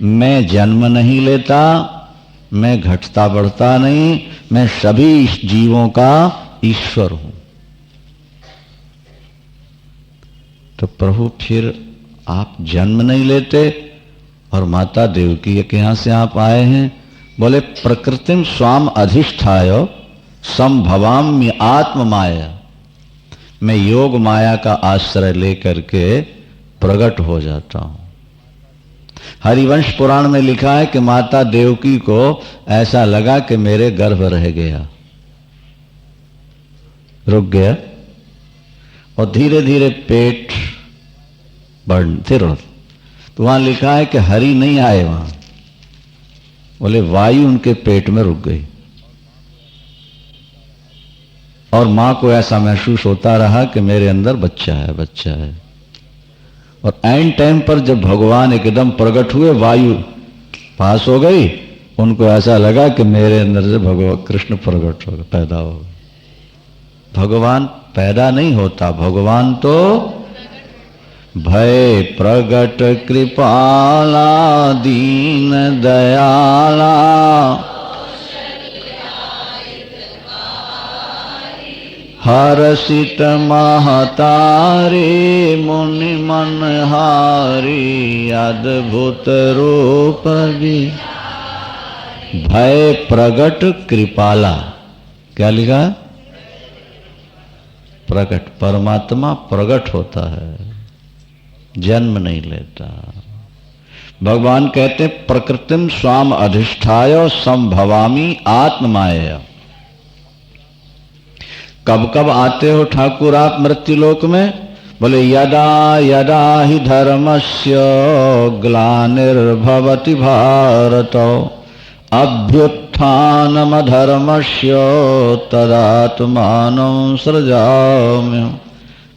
मैं जन्म नहीं लेता, मैं घटता बढ़ता नहीं, मैं सभी जीवों का ईश्वर हूं। तो प्रभु फिर आप जन्म नहीं लेते और माता देवकी के यहां से आप आए हैं। बोले प्रकृतिम स्वाम अधिष्ठाय संभवाम्य आत्म माया, मैं योग माया का आश्रय लेकर के प्रकट हो जाता हूं। हरिवंश पुराण में लिखा है कि माता देवकी को ऐसा लगा कि मेरे गर्भ रह गया, रुक गया, और धीरे धीरे पेट बढ़ते रहो। तो वहां लिखा है कि हरि नहीं आए वहां, बोले वायु उनके पेट में रुक गई और मां को ऐसा महसूस होता रहा कि मेरे अंदर बच्चा है, बच्चा है। और एंड टाइम पर जब भगवान एकदम प्रकट हुए, वायु पास हो गई, उनको ऐसा लगा कि मेरे अंदर से भगवान कृष्ण प्रकट हो, पैदा हो गए। भगवान पैदा नहीं होता, भगवान तो भय प्रगट कृपाला दीन दयाला, हर्षित महतारे मुनि मनहारी, अद्भुत रूप भी भय प्रगट कृपाला। क्या लिखा? प्रकट। परमात्मा प्रकट होता है, जन्म नहीं लेता। भगवान कहते प्रकृतिम स्वाम अधिष्ठाय संभवामी आत्ममाया। कब कब आते हो ठाकुर आप मृत्युलोक में? बोले यदा यदा ही धर्मस्य ग्लानिर्भवति भारत अभ्युत्थानमधर्मस्य तदात्मानं सृजाम्य,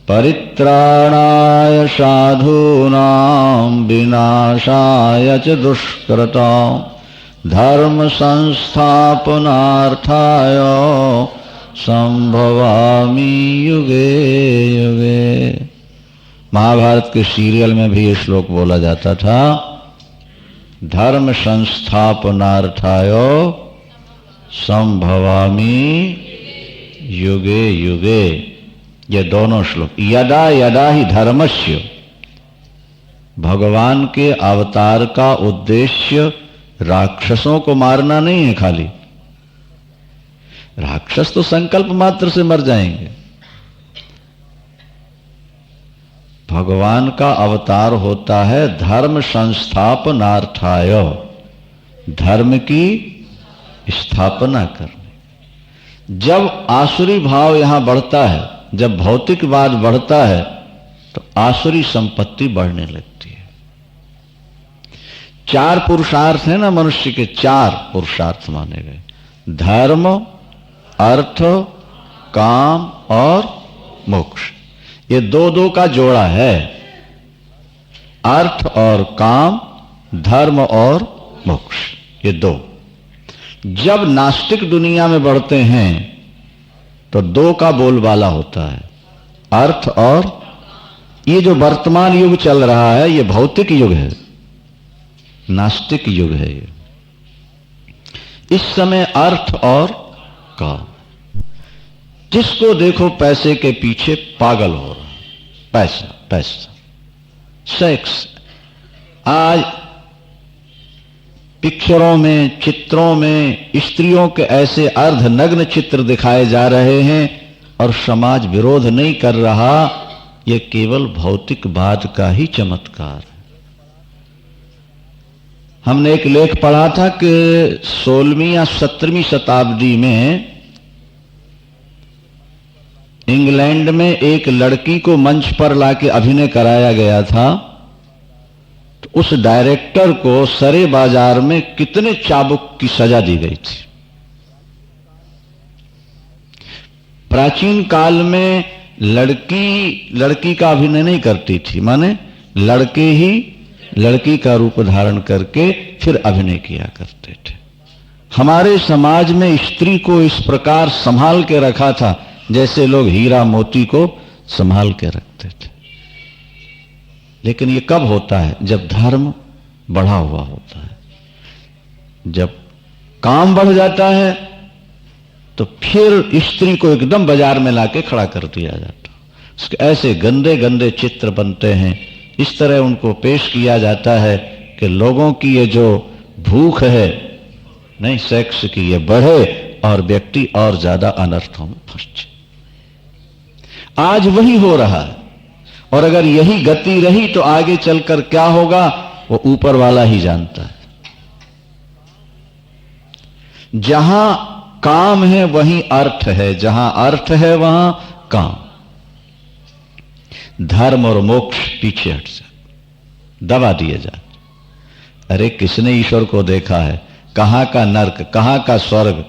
परित्राणाय साधूनां विनाशाय च दुष्कृतां धर्म संस्थापनार्थाय संभवामि युगे युगे। महाभारत के सीरियल में भी ये श्लोक बोला जाता था, धर्म संस्थापनार्थाय संभवामि युगे युगे। ये दोनों श्लोक, यदा यदा ही धर्मस्य, भगवान के अवतार का उद्देश्य राक्षसों को मारना नहीं है खाली। राक्षस तो संकल्प मात्र से मर जाएंगे। भगवान का अवतार होता है धर्म संस्थापनार्थाय, धर्म की स्थापना करने। जब आसुरी भाव यहां बढ़ता है, जब भौतिकवाद बढ़ता है, तो आसुरी संपत्ति बढ़ने लगती है। चार पुरुषार्थ है ना मनुष्य के, चार पुरुषार्थ माने गए, धर्म, अर्थ, काम और मोक्ष। ये दो दो का जोड़ा है, अर्थ और काम, धर्म और मोक्ष, ये दो। जब नास्तिक दुनिया में बढ़ते हैं तो दो का बोलबाला होता है, अर्थ और। ये जो वर्तमान युग चल रहा है ये भौतिक युग है, नास्तिक युग है ये। इस समय अर्थ और काम, जिसको देखो पैसे के पीछे पागल हो रहा, पैसा पैसा, सेक्स। आज पिक्चरों में, चित्रों में स्त्रियों के ऐसे अर्धनग्न चित्र दिखाए जा रहे हैं और समाज विरोध नहीं कर रहा। ये केवल भौतिकवाद का ही चमत्कार है। हमने एक लेख पढ़ा था कि 16वीं या 17वीं शताब्दी में इंग्लैंड में एक लड़की को मंच पर लाके अभिनय कराया गया था, तो उस डायरेक्टर को सरे बाजार में कितने चाबुक की सजा दी गई थी। प्राचीन काल में लड़की का अभिनय नहीं करती थी, माने लड़के ही लड़की का रूप धारण करके फिर अभिनय किया करते थे। हमारे समाज में स्त्री को इस प्रकार संभाल के रखा था जैसे लोग हीरा मोती को संभाल के रखते थे। लेकिन ये कब होता है? जब धर्म, बढ़ा हुआ होता है। जब काम बढ़ जाता है तो फिर स्त्री को एकदम बाजार में लाके खड़ा कर दिया जाता। उसके ऐसे गंदे गंदे चित्र बनते हैं, इस तरह उनको पेश किया जाता है कि लोगों की ये जो भूख है नहीं सेक्स की, ये बढ़े और व्यक्ति और ज्यादा अनर्थों में फंस जाए। आज वही हो रहा है, और अगर यही गति रही तो आगे चलकर क्या होगा वो ऊपर वाला ही जानता है। जहां काम है वहीं अर्थ है, जहां अर्थ है वहां काम। धर्म और मोक्ष पीछे हट जाए, दबा दिए जाए। अरे किसने ईश्वर को देखा है? कहां का नर्क, कहां का स्वर्ग?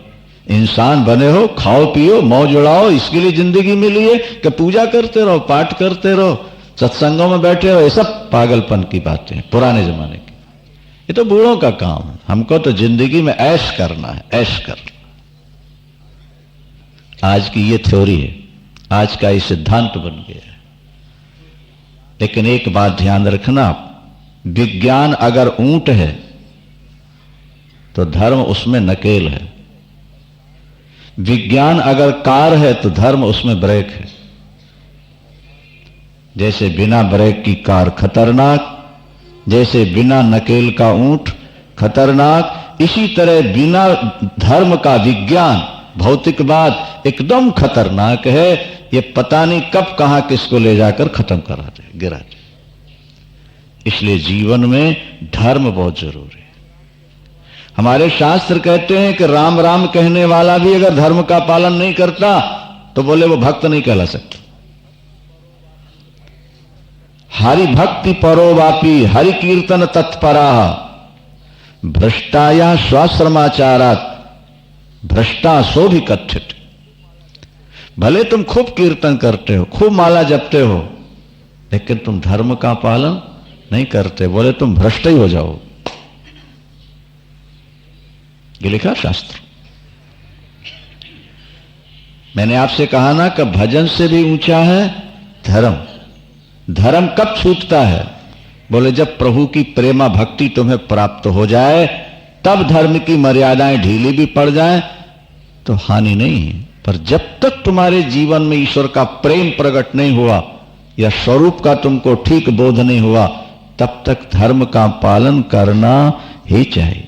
इंसान बने हो, खाओ पियो मौज उड़ाओ, इसके लिए जिंदगी मिली है कि पूजा करते रहो, पाठ करते रहो, सत्संगों में बैठे रहो। ये सब पागलपन की बातें पुराने जमाने की। ये तो बूढ़ों का काम है। हमको तो जिंदगी में ऐश करना है, ऐश करना। आज की ये थ्योरी है, आज का ये सिद्धांत बन गया है। लेकिन एक बात ध्यान रखना, विज्ञान अगर ऊंट है तो धर्म उसमें नकेल है। विज्ञान अगर कार है तो धर्म उसमें ब्रेक है। जैसे बिना ब्रेक की कार खतरनाक, जैसे बिना नकेल का ऊंट खतरनाक, इसी तरह बिना धर्म का विज्ञान भौतिकवाद एकदम खतरनाक है। ये पता नहीं कब कहां किसको ले जाकर खत्म करा दे, गिरा दे। इसलिए जीवन में धर्म बहुत जरूरी है। हमारे शास्त्र कहते हैं कि राम राम कहने वाला भी अगर धर्म का पालन नहीं करता तो बोले वो भक्त नहीं कहला सकता। हरि भक्ति परोवापी हरि कीर्तन तत्परा भ्रष्टाया स्वाश्रमाचारात भ्रष्टा सो भी कथित। भले तुम खूब कीर्तन करते हो, खूब माला जपते हो, लेकिन तुम धर्म का पालन नहीं करते, बोले तुम भ्रष्ट ही हो जाओ। ये लिखा शास्त्र। मैंने आपसे कहा ना कि भजन से भी ऊंचा है धर्म। धर्म कब छूटता है? बोले जब प्रभु की प्रेमा भक्ति तुम्हें प्राप्त हो जाए, तब धर्म की मर्यादाएं ढीली भी पड़ जाए तो हानि नहीं है। पर जब तक तुम्हारे जीवन में ईश्वर का प्रेम प्रकट नहीं हुआ या स्वरूप का तुमको ठीक बोध नहीं हुआ, तब तक धर्म का पालन करना ही चाहिए।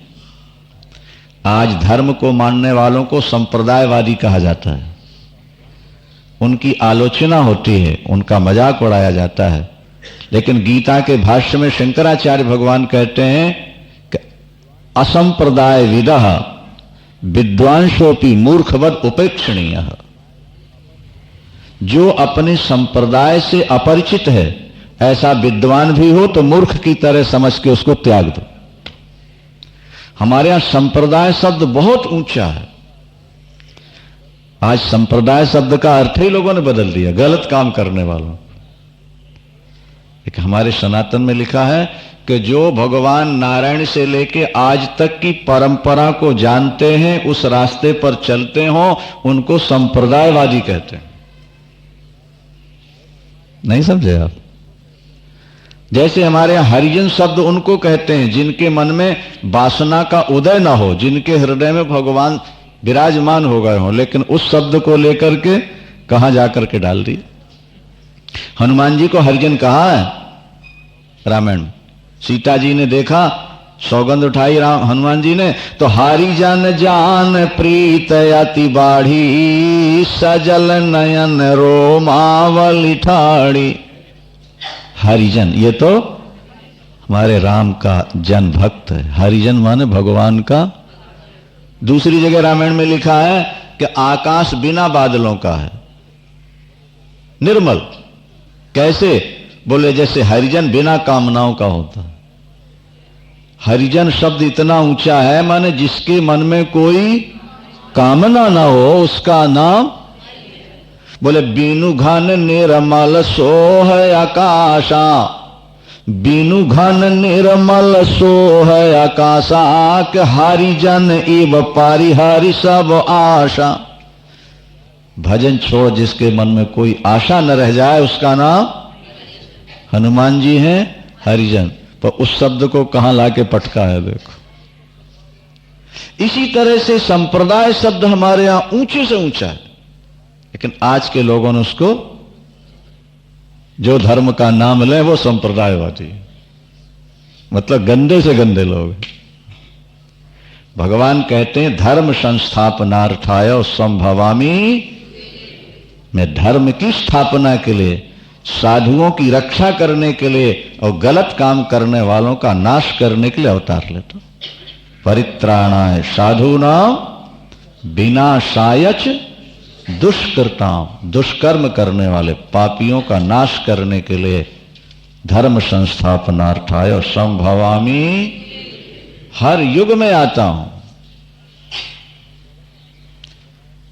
आज धर्म को मानने वालों को संप्रदायवादी कहा जाता है, उनकी आलोचना होती है, उनका मजाक उड़ाया जाता है। लेकिन गीता के भाष्य में शंकराचार्य भगवान कहते हैं कि असंप्रदाय विदः विद्वांसोपि मूर्खवद उपेक्षणीय। जो अपने संप्रदाय से अपरिचित है, ऐसा विद्वान भी हो तो मूर्ख की तरह समझ के उसको त्याग दो। हमारे यहां संप्रदाय शब्द बहुत ऊंचा है। आज संप्रदाय शब्द का अर्थ ही लोगों ने बदल दिया, गलत काम करने वालों। एक हमारे सनातन में लिखा है कि जो भगवान नारायण से लेके आज तक की परंपरा को जानते हैं, उस रास्ते पर चलते हो, उनको संप्रदायवादी कहते हैं। नहीं समझे आप? जैसे हमारे यहां हरिजन शब्द उनको कहते हैं जिनके मन में वासना का उदय ना हो, जिनके हृदय में भगवान विराजमान हो गए हो, लेकिन उस शब्द को लेकर के कहां जाकर के डाल दिए। हनुमान जी को हरिजन कहा है रामायण में। सीता जी ने देखा, सौगंध उठाई हनुमान जी ने, तो हरिजन जान प्रीत अति बाढ़ी सजल नयन रोमावली ठाड़ी। हरिजन, ये तो हमारे राम का जन भक्त है। हरिजन माने भगवान का। दूसरी जगह रामायण में लिखा है कि आकाश बिना बादलों का है, निर्मल। कैसे? बोले जैसे हरिजन बिना कामनाओं का होता है। हरिजन शब्द इतना ऊंचा है, माने जिसके मन में कोई कामना ना हो उसका नाम। बोले बीनु घन निर्मल सोह आकाशा, बीनु घन निर्मल सोह आकाशा, के हरिजन इव पारिहारी सब आशा। भजन छोड़ जिसके मन में कोई आशा न रह जाए, उसका नाम हनुमान जी हैं हरिजन। पर उस शब्द को कहां लाके पटका है देखो। इसी तरह से संप्रदाय शब्द हमारे यहां ऊंचे से ऊंचा है, लेकिन आज के लोगों ने उसको, जो धर्म का नाम ले वो संप्रदायवादी, मतलब गंदे से गंदे लोग। भगवान कहते हैं धर्म संस्थापनार्थाय संभवामि, मैं धर्म की स्थापना के लिए, साधुओं की रक्षा करने के लिए और गलत काम करने वालों का नाश करने के लिए अवतार लेता हूं। परित्राणाय साधूनां विनाशायच दुष्कृताम, दुष्कर्म करने वाले पापियों का नाश करने के लिए धर्म संस्थापनार्थाय और संभवामि, हर युग में आता हूं।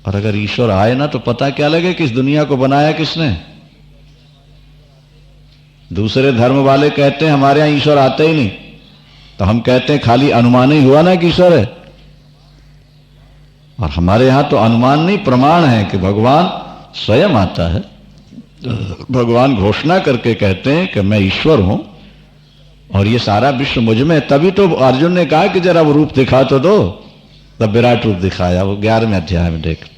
और अगर ईश्वर आए ना तो पता क्या लगे कि इस दुनिया को बनाया किसने। दूसरे धर्म वाले कहते हैं हमारे यहां ईश्वर आते ही नहीं, तो हम कहते हैं खाली अनुमान ही हुआ ना कि ईश्वर है। और हमारे यहां तो अनुमान नहीं, प्रमाण है कि भगवान स्वयं आता है। भगवान घोषणा करके कहते हैं कि मैं ईश्वर हूं और ये सारा विश्व मुझ में। तभी तो अर्जुन ने कहा कि जरा वो रूप दिखा तो दो, तब विराट रूप दिखाया, वो 11वें अध्याय में देख।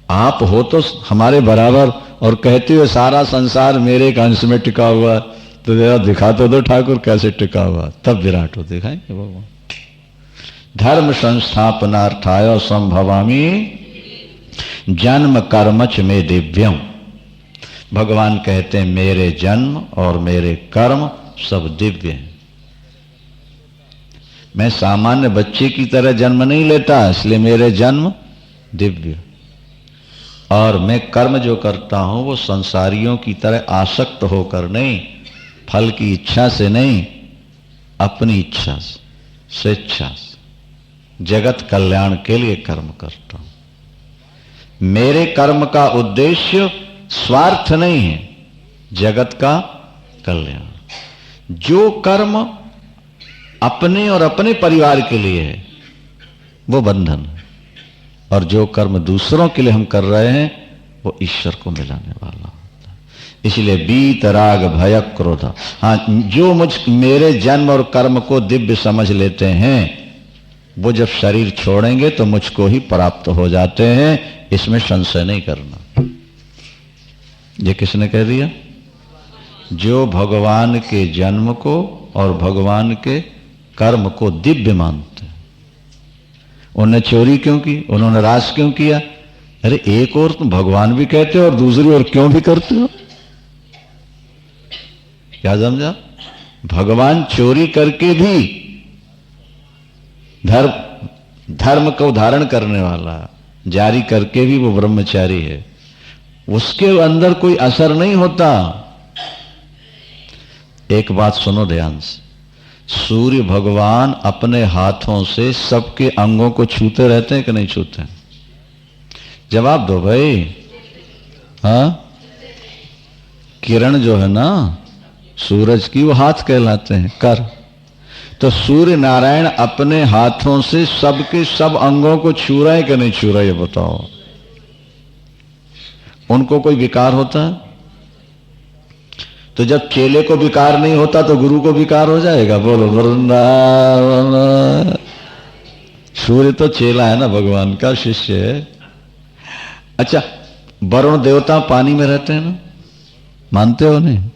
आप हो तो हमारे बराबर और कहते हो सारा संसार मेरे एक अंश में टिका हुआ, तो जरा दिखा तो दो ठाकुर कैसे टिका हुआ, तब विराट रूप दिखाएंगे भगवान। धर्म संस्थापनार्थाय संभवामि जन्म कर्मच में दिव्यम। भगवान कहते हैं मेरे जन्म और मेरे कर्म सब दिव्य हैं। मैं सामान्य बच्चे की तरह जन्म नहीं लेता, इसलिए मेरे जन्म दिव्य। और मैं कर्म जो करता हूं वो संसारियों की तरह आसक्त होकर नहीं, फल की इच्छा से नहीं, अपनी इच्छा से, स्वेच्छा से, जगत कल्याण के लिए कर्म करता हूं। मेरे कर्म का उद्देश्य स्वार्थ नहीं है, जगत का कल्याण। जो कर्म अपने और अपने परिवार के लिए है वो बंधन है, और जो कर्म दूसरों के लिए हम कर रहे हैं वो ईश्वर को मिलाने वाला होता है। इसलिए बीत राग भय क्रोध, हाँ, जो मेरे जन्म और कर्म को दिव्य समझ लेते हैं वो जब शरीर छोड़ेंगे तो मुझको ही प्राप्त हो जाते हैं, इसमें संशय नहीं करना। ये किसने कह दिया? जो भगवान के जन्म को और भगवान के कर्म को दिव्य मानते हैं। उन्होंने चोरी क्यों की, उन्होंने राज क्यों किया? अरे एक और तुम भगवान भी कहते हो और दूसरी ओर क्यों भी करते हो? क्या समझा? भगवान चोरी करके भी धर्म को धारण करने वाला, जारी करके भी वो ब्रह्मचारी है, उसके अंदर कोई असर नहीं होता। एक बात सुनो ध्यान से, सूर्य भगवान अपने हाथों से सबके अंगों को छूते रहते हैं कि नहीं छूते हैं? जवाब दो भाई। हाँ, किरण जो है ना सूरज की, वो हाथ कहलाते हैं, कर। तो सूर्य नारायण अपने हाथों से सबके सब अंगों को छू रहे कि नहीं छू रहे, ये बताओ। उनको कोई विकार होता है? तो जब चेले को विकार नहीं होता तो गुरु को विकार हो जाएगा? बोलो वृंदावन। सूर्य तो चेला है ना, भगवान का शिष्य है। अच्छा, वरुण देवता पानी में रहते हैं ना, मानते हो नहीं?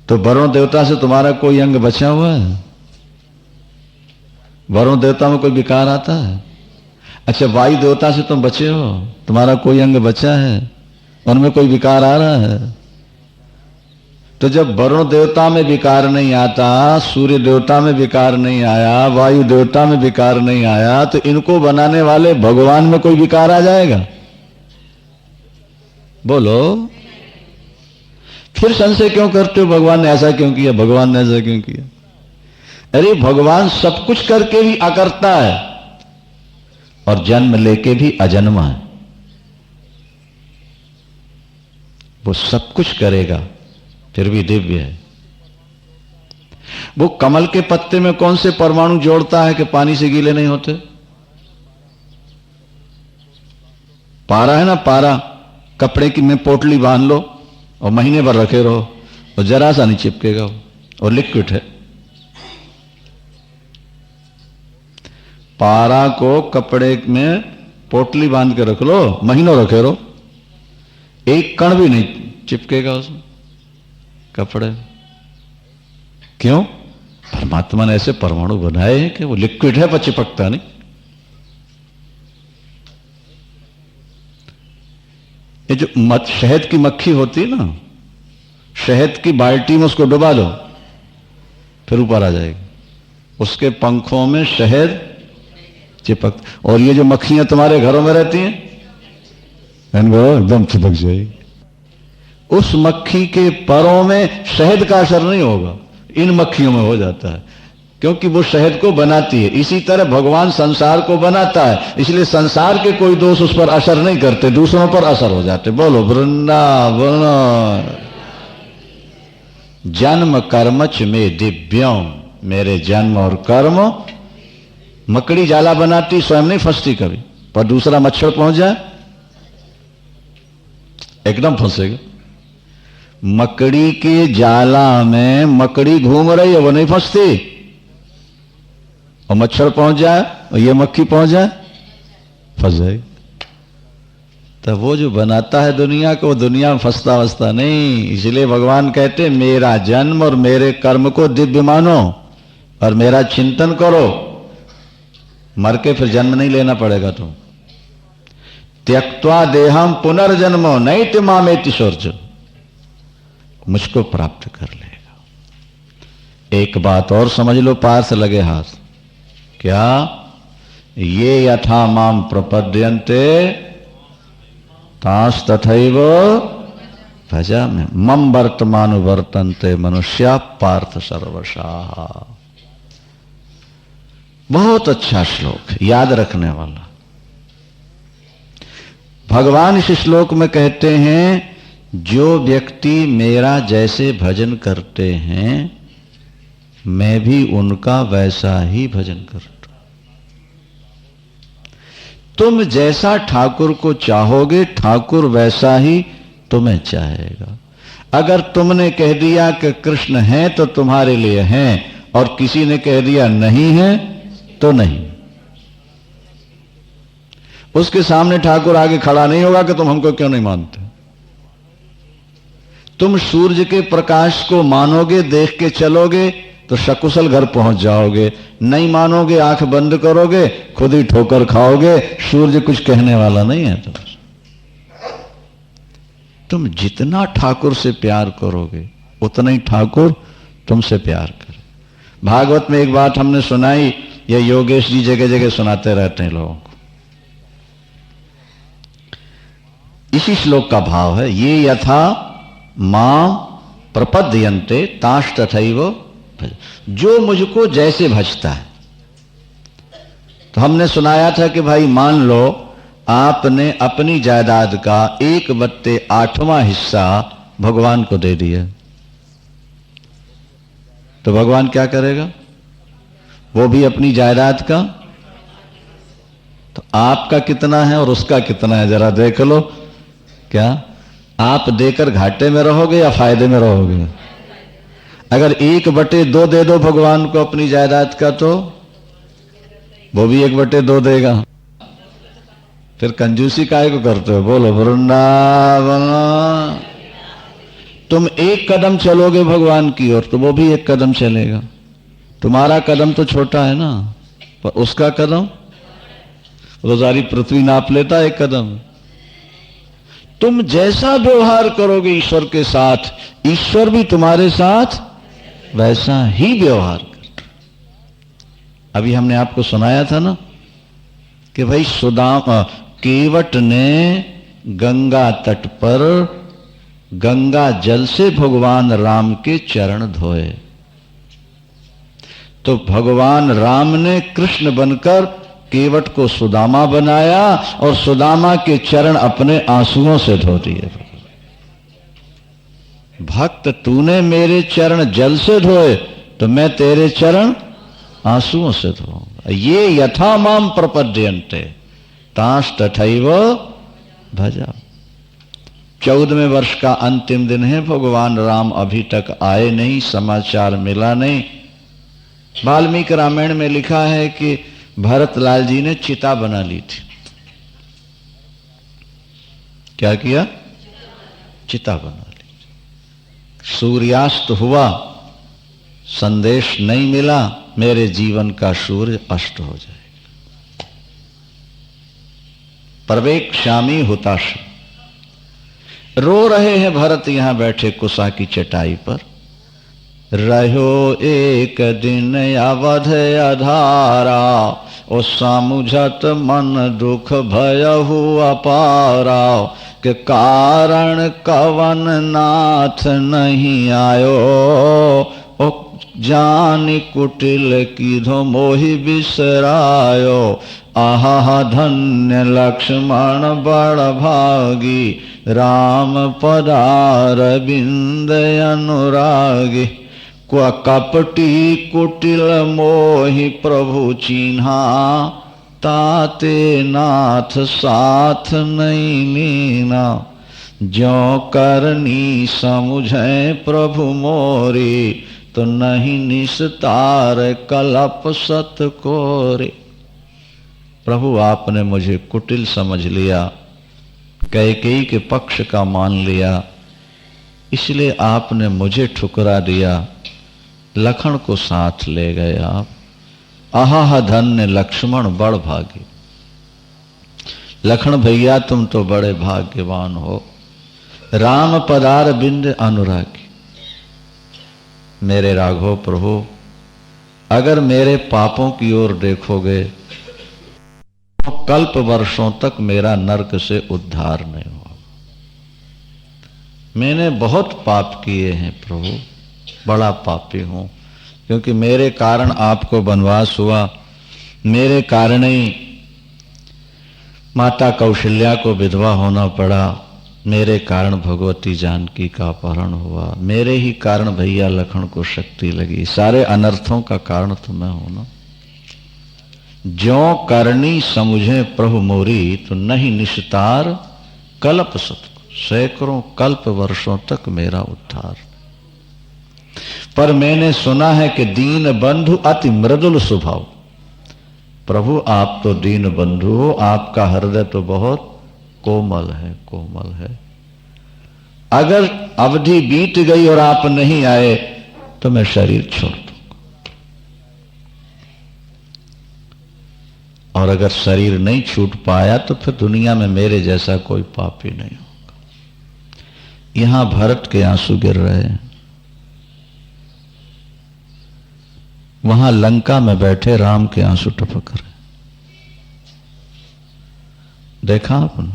तो वरुण देवता से तुम्हारा कोई अंग बचा हुआ है? वरुण देवता में कोई विकार आता है? अच्छा, वायु देवता से तुम बचे हो, तुम्हारा कोई अंग बचा है, उनमें कोई विकार आ रहा है? तो जब वरुण देवता में विकार नहीं आता, सूर्य देवता में विकार नहीं आया, वायु देवता में विकार नहीं आया, तो इनको बनाने वाले भगवान में कोई विकार आ जाएगा? बोलो। फिर संशय क्यों करते हो भगवान ने ऐसा क्यों किया, भगवान ने ऐसा क्यों किया? अरे भगवान सब कुछ करके भी अकर्ता है और जन्म लेके भी अजन्मा है। वो सब कुछ करेगा फिर भी दिव्य है। वो कमल के पत्ते में कौन से परमाणु जोड़ता है कि पानी से गीले नहीं होते? पारा है ना, पारा, कपड़े की में पोटली बांध लो और महीने भर रखे रहो, और जरा सा नहीं चिपकेगा वो, और लिक्विड है। पारा को कपड़े में पोटली बांध के रख लो, महीनों रखे रहो, एक कण भी नहीं चिपकेगा उसमें कपड़े। क्यों? परमात्मा ने ऐसे परमाणु बनाए हैं कि वो लिक्विड है पर चिपकता नहीं। ये जो शहद की मक्खी होती है ना, शहद की बाल्टी में उसको डुबा दो, फिर ऊपर आ जाएगी, उसके पंखों में शहद चिपक। और ये जो मक्खियां तुम्हारे घरों में रहती हैं, एकदम चिपक जाएगी। उस मक्खी के परों में शहद का असर नहीं होगा, इन मक्खियों में हो जाता है, क्योंकि वो शहद को बनाती है। इसी तरह भगवान संसार को बनाता है, इसलिए संसार के कोई दोष उस पर असर नहीं करते, दूसरों पर असर हो जाते। बोलो वृंदावन। जन्म कर्मच में दिव्यम, मेरे जन्म और कर्म। मकड़ी जाला बनाती, स्वयं नहीं फंसती कभी, पर दूसरा मच्छर पहुंच जाए एकदम फंसेगा। मकड़ी के जाला में मकड़ी घूम रही है, वो नहीं फंसती, और मच्छर पहुंच जाए और ये मक्खी पहुंच जाए, फंस जाएगी। तब वो जो बनाता है दुनिया को, वो दुनिया में फंसता वसता नहीं। इसलिए भगवान कहते मेरा जन्म और मेरे कर्म को दिव्य मानो और मेरा चिंतन करो, मर के फिर जन्म नहीं लेना पड़ेगा तुम। त्यक्त्वा देहम पुनर्जन्मो नैति मामेति शौर्य, मुझको प्राप्त कर लेगा। एक बात और समझ लो, पार से लगे हाथ। क्या? ये यथा माम प्रपद्यन्ते तांस तथैव भजामि मम वर्तमान वर्तन्ते मनुष्या पार्थ सर्वशाः। बहुत अच्छा श्लोक, याद रखने वाला। भगवान इस श्लोक में कहते हैं जो व्यक्ति मेरा जैसे भजन करते हैं, मैं भी उनका वैसा ही भजन करता। तुम जैसा ठाकुर को चाहोगे, ठाकुर वैसा ही तुम्हें चाहेगा। अगर तुमने कह दिया कि कृष्ण है तो तुम्हारे लिए हैं, और किसी ने कह दिया नहीं है तो नहीं, उसके सामने ठाकुर आगे खड़ा नहीं होगा कि तुम हमको क्यों नहीं मानते। तुम सूर्य के प्रकाश को मानोगे, देख के चलोगे तो सकुशल घर पहुंच जाओगे। नहीं मानोगे, आंख बंद करोगे, खुद ही ठोकर खाओगे। सूर्य कुछ कहने वाला नहीं है। तुम जितना ठाकुर से प्यार करोगे, उतना ही ठाकुर तुमसे प्यार करे। भागवत में एक बात हमने सुनाई, ये योगेश जी जगह जगह सुनाते रहते हैं लोगों को। इसी श्लोक का भाव है, ये यथा मां प्रपद्यन्ते तांश तथैव भज। जो मुझको जैसे भजता है। तो हमने सुनाया था कि भाई मान लो आपने अपनी जायदाद का 1/8वां हिस्सा भगवान को दे दिया, तो भगवान क्या करेगा? वो भी अपनी जायदाद का। तो आपका कितना है और उसका कितना है जरा देख लो। क्या आप देकर घाटे में रहोगे या फायदे में रहोगे? अगर 1/2 दे दो भगवान को अपनी जायदाद का, तो वो भी 1/2 देगा। फिर कंजूसी काहे को करते हो? बोलो वृंदावन। तुम एक कदम चलोगे भगवान की ओर, तो वो भी एक कदम चलेगा। तुम्हारा कदम तो छोटा है ना, पर उसका कदम रोजारी पृथ्वी नाप लेता है एक कदम। तुम जैसा व्यवहार करोगे ईश्वर के साथ, ईश्वर भी तुम्हारे साथ वैसा ही व्यवहार करता। अभी हमने आपको सुनाया था ना कि भाई केवट ने गंगा तट पर गंगा जल से भगवान राम के चरण धोए, तो भगवान राम ने कृष्ण बनकर केवट को सुदामा बनाया और सुदामा के चरण अपने आंसुओं से धो दिए। भक्त तूने मेरे चरण जल से धोए, तो मैं तेरे चरण आंसुओं से धोऊंगा। ये यथा माम प्रपद्यन्ते तांश तथैव भजा। 14वें वर्ष का अंतिम दिन है, भगवान राम अभी तक आए नहीं, समाचार मिला नहीं। वाल्मीकि रामायण में लिखा है कि भरतलाल जी ने चिता बना ली थी। क्या किया? चिता बना ली। सूर्यास्त हुआ, संदेश नहीं मिला, मेरे जीवन का सूर्य अस्त हो जाएगा। प्रवेक्ष्यामि हुताश। रो रहे हैं भरत यहां बैठे कुशा की चटाई पर। रहो एक दिन अवध अधारा, ओ सामुझत मन दुख भयहु अपारा। के कारण कवन नाथ नहीं आयो, ओ जानि कुटिल कीधो मोहि बिसरायो। आहा धन्य लक्ष्मण बड़ भागी, राम पदारविंद अनुरागी। क्व कपटी कुटिल मोहि प्रभु चिन्हा, ताते नाथ साथ नहीं लीना। ज्यों करनी समुझे प्रभु मोरी, तो नहीं निस्तार कलप सत कोरे। प्रभु आपने मुझे कुटिल समझ लिया, कैकेयी के पक्ष का मान लिया, इसलिए आपने मुझे ठुकरा दिया, लखन को साथ ले गए आप। आहा धन्य लक्ष्मण बड़ भागी। लखन भैया तुम तो बड़े भाग्यवान हो। राम पदार बिंद अनुरागी। मेरे राघव प्रभु, अगर मेरे पापों की ओर देखोगे तो कल्प वर्षों तक मेरा नरक से उद्धार नहीं हुआ। मैंने बहुत पाप किए हैं प्रभु, बड़ा पापी हूं, क्योंकि मेरे कारण आपको वनवास हुआ, मेरे कारण ही माता कौशल्या को विधवा होना पड़ा, मेरे कारण भगवती जानकी का अपहरण हुआ, मेरे ही कारण भैया लखन को शक्ति लगी। सारे अनर्थों का कारण तो मैं हूं ना। ज्यों करनी समुझे प्रभु मोरी, तो नहीं निस्तार कल्प सत। सैकड़ों कल्प वर्षों तक मेरा उद्धार। पर मैंने सुना है कि दीन बंधु अति मृदुल स्वभाव। प्रभु आप तो दीन बंधु हो, आपका हृदय तो बहुत कोमल है, कोमल है। अगर अवधि बीत गई और आप नहीं आए तो मैं शरीर छोड़ दूंगा, और अगर शरीर नहीं छूट पाया तो फिर दुनिया में मेरे जैसा कोई पापी नहीं होगा। यहां भरत के आंसू गिर रहे हैं, वहां लंका में बैठे राम के आंसू टपक रहे। देखा आपने,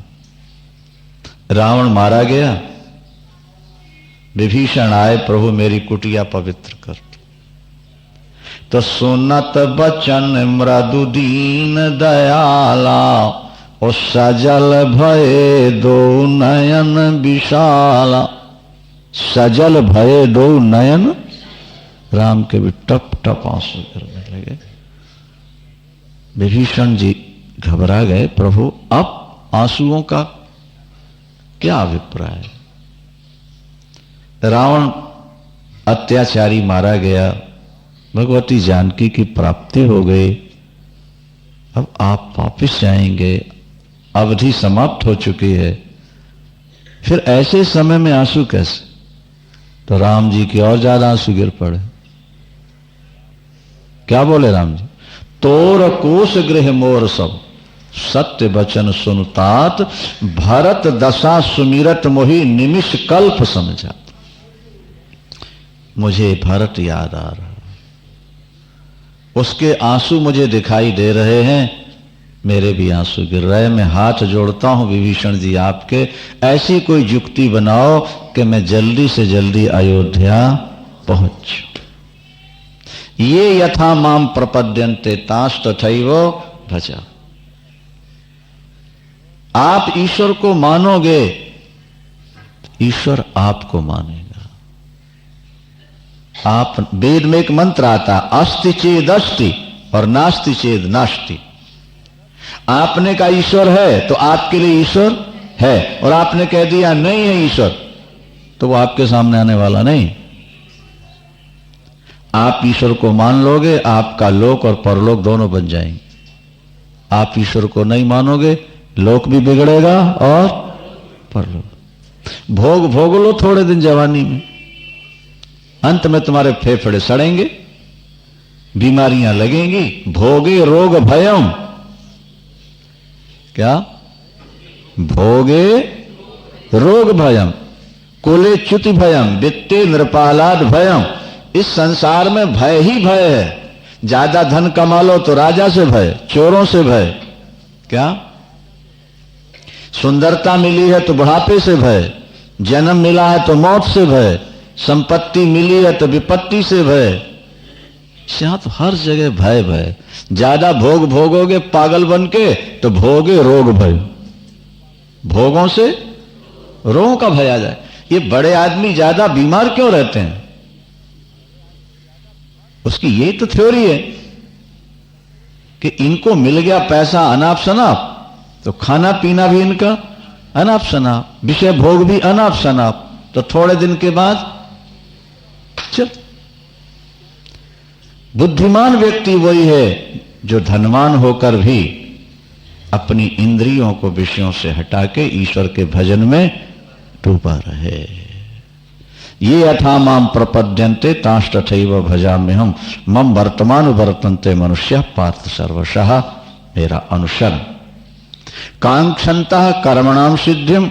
रावण मारा गया, विभीषण आए, प्रभु मेरी कुटिया पवित्र कर। तो सुनत बचन मृदु दीन दयाला, और सजल भये दो नयन विशाला। सजल भये दो नयन, राम के भी टप टप आंसू गिरने लगे। विभीषण जी घबरा गए, प्रभु अब आंसुओं का क्या अभिप्राय? रावण अत्याचारी मारा गया, भगवती जानकी की प्राप्ति हो गई, अब आप वापिस जाएंगे, अवधि समाप्त हो चुकी है, फिर ऐसे समय में आंसू कैसे? तो राम जी के और ज्यादा आंसू गिर पड़े। क्या बोले राम जी? तोर कोश गृह मोर सब, सत्य वचन सुनतात। भरत दशा सुमिरत मोहि, निमिष कल्प समझा। मुझे भरत याद आ रहा, उसके आंसू मुझे दिखाई दे रहे हैं, मेरे भी आंसू गिर रहे हैं। मैं हाथ जोड़ता हूं विभीषण जी आपके, ऐसी कोई युक्ति बनाओ कि मैं जल्दी से जल्दी अयोध्या पहुंचूं। ये यथा माम प्रपद्यन्ते तांस तथैव भजा। आप ईश्वर को मानोगे, ईश्वर आपको मानेगा। आप, वेद में एक मंत्र आता, अस्ति चेद अस्ति और नास्ति चेद नास्ति। आपने कहा ईश्वर है तो आपके लिए ईश्वर है और आपने कह दिया नहीं है ईश्वर, तो वो आपके सामने आने वाला नहीं। आप ईश्वर को मान लोगे, आपका लोक और परलोक दोनों बन जाएंगे। आप ईश्वर को नहीं मानोगे, लोक भी बिगड़ेगा और परलोक। भोग भोग लो थोड़े दिन जवानी में, अंत में तुम्हारे फेफड़े सड़ेंगे, बीमारियां लगेंगी। भोगे रोग भयम, क्या? भोगे रोग भयम, कुले च्युति भयम, वित्ते नृपालाद भयम। इस संसार में भय ही भय है। ज्यादा धन कमा लो तो राजा से भय, चोरों से भय, क्या? सुंदरता मिली है तो बुढ़ापे से भय, जन्म मिला है तो मौत से भय, संपत्ति मिली है तो विपत्ति से भय। यहां तो हर जगह भय भय। ज्यादा भोग भोगोगे पागल बन के तो भोगे रोग भय, भोगों से रोगों का भय आ जाए। ये बड़े आदमी ज्यादा बीमार क्यों रहते हैं? उसकी यही तो थ्योरी है कि इनको मिल गया पैसा अनाप शनाप, तो खाना पीना भी इनका अनाप शनाप, विषय भोग भी अनाप शनाप, तो थोड़े दिन के बाद चल। बुद्धिमान व्यक्ति वही है जो धनवान होकर भी अपनी इंद्रियों को विषयों से हटा के ईश्वर के भजन में डूबा रहे। ये यथा माम प्रपद्यन्ते तांस्तथैव भजाम्यहम् मम वर्तमान वर्तन्ते मनुष्य पार्थ सर्वशः। मेरा अनुसरण। कांक्षन्तः कर्मणां सिद्धिं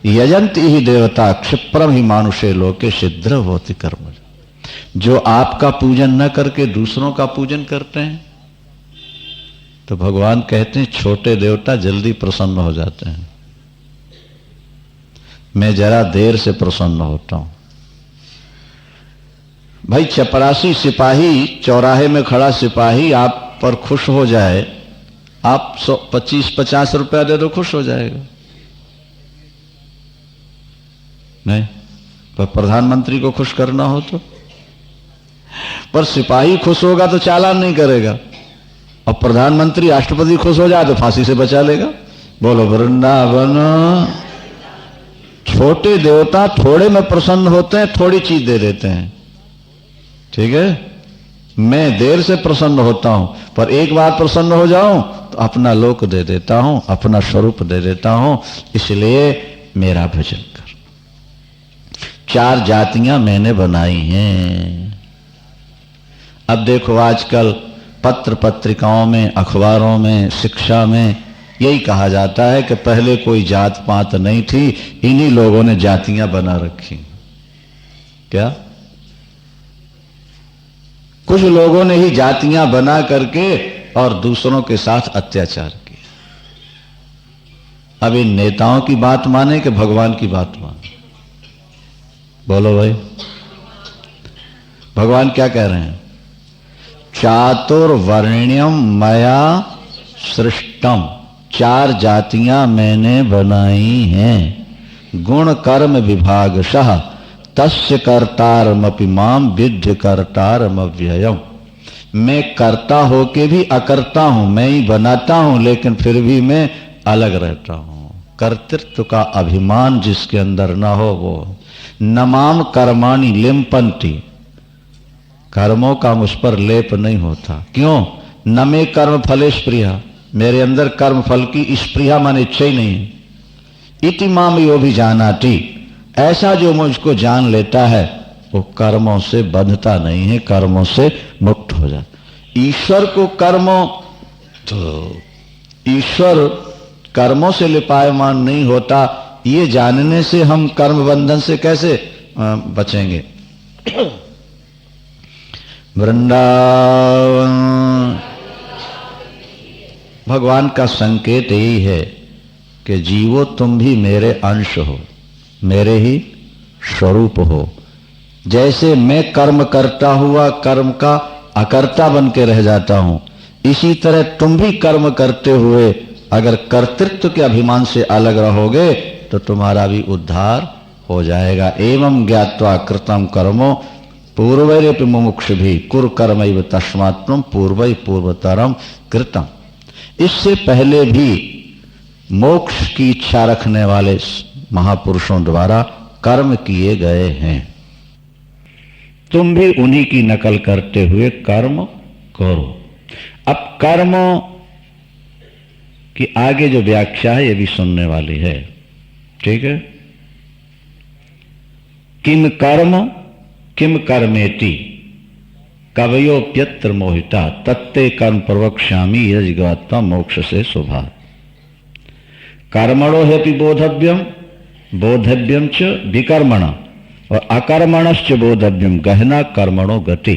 यजन्ति ही देवता क्षिप्रम ही मानुषे लोके सिद्ध भवति कर्म। जो आपका पूजन न करके दूसरों का पूजन करते हैं तो भगवान कहते हैं छोटे देवता जल्दी प्रसन्न हो जाते हैं, मैं जरा देर से प्रसन्न होता हूं। भाई चपरासी सिपाही, चौराहे में खड़ा सिपाही आप पर खुश हो जाए, आप 25-50 रुपया दे दो, खुश हो जाएगा। नहीं, पर प्रधानमंत्री को खुश करना हो तो, पर सिपाही खुश होगा तो चालान नहीं करेगा, और प्रधानमंत्री राष्ट्रपति खुश हो जाए तो फांसी से बचा लेगा। बोलो वृंदावन। छोटे देवता थोड़े में प्रसन्न होते हैं, थोड़ी चीज दे देते हैं, ठीक है। मैं देर से प्रसन्न होता हूं, पर एक बार प्रसन्न हो जाऊं तो अपना लोक दे देता हूं, अपना स्वरूप दे देता हूं। इसलिए मेरा भजन कर। 4 जातियां मैंने बनाई हैं। अब देखो आजकल पत्र पत्रिकाओं में, अखबारों में, शिक्षा में यही कहा जाता है कि पहले कोई जात पात नहीं थी, इन्हीं लोगों ने जातियां बना रखी। क्या? कुछ लोगों ने ही जातियां बना करके और दूसरों के साथ अत्याचार किया। अब इन नेताओं की बात माने कि भगवान की बात माने? बोलो भाई, भगवान क्या कह रहे हैं? चातुर्वर्ण्यम मया सृष्टम। 4 जातियां मैंने बनाई हैं। गुण कर्म विभागशः तस्य कर्तारमपि माम विद्य कर्तारम अव्ययम्। मैं कर्ता होके भी अकर्ता हूं, मैं ही बनाता हूं, लेकिन फिर भी मैं अलग रहता हूं। कर्तृत्व का अभिमान जिसके अंदर ना हो वो न माम कर्माणि लिम्पन्ति। कर्मों का मुझ पर लेप नहीं होता। क्यों? न मे कर्म फले स्पृहा। मेरे अंदर कर्म फल की स्पृहा माने इच्छा ही नहीं है। इति माम यो भी जानाति। ऐसा जो मुझको जान लेता है वो कर्मों से बंधता नहीं है, कर्मों से मुक्त हो जाता। ईश्वर को कर्मों, तो ईश्वर कर्मों से लिपायमान नहीं होता, ये जानने से हम कर्म बंधन से कैसे बचेंगे? वृंदावन। भगवान का संकेत यही है कि जीवो तुम भी मेरे अंश हो, मेरे ही स्वरूप हो। जैसे मैं कर्म करता हुआ कर्म का अकर्ता बन के रह जाता हूं, इसी तरह तुम भी कर्म करते हुए अगर कर्तृत्व के अभिमान से अलग रहोगे तो तुम्हारा भी उद्धार हो जाएगा। एवं ज्ञात्वा कृतम कर्मो पूर्वैरपि मुमुक्षुभिः कुरु कर्मैव तस्मात् त्वं पूर्वै पूर्वतरम कृतम। इससे पहले भी मोक्ष की इच्छा रखने वाले महापुरुषों द्वारा कर्म किए गए हैं। तुम भी उन्हीं की नकल करते हुए कर्म करो। अब कर्म की आगे जो व्याख्या है ये भी सुनने वाली है, ठीक है। किम कर्म किम कर्मेति कवयोप्यत्र मोहिता तत्ते कर्म प्रवक्ष्यामि यज्ञात्मा मोक्ष से शुभा। कर्मणो हेपि बोधव्यम बोधव्यम च विकर्मण और अकर्मणश्च बोधव्यम गहना कर्मणो गति।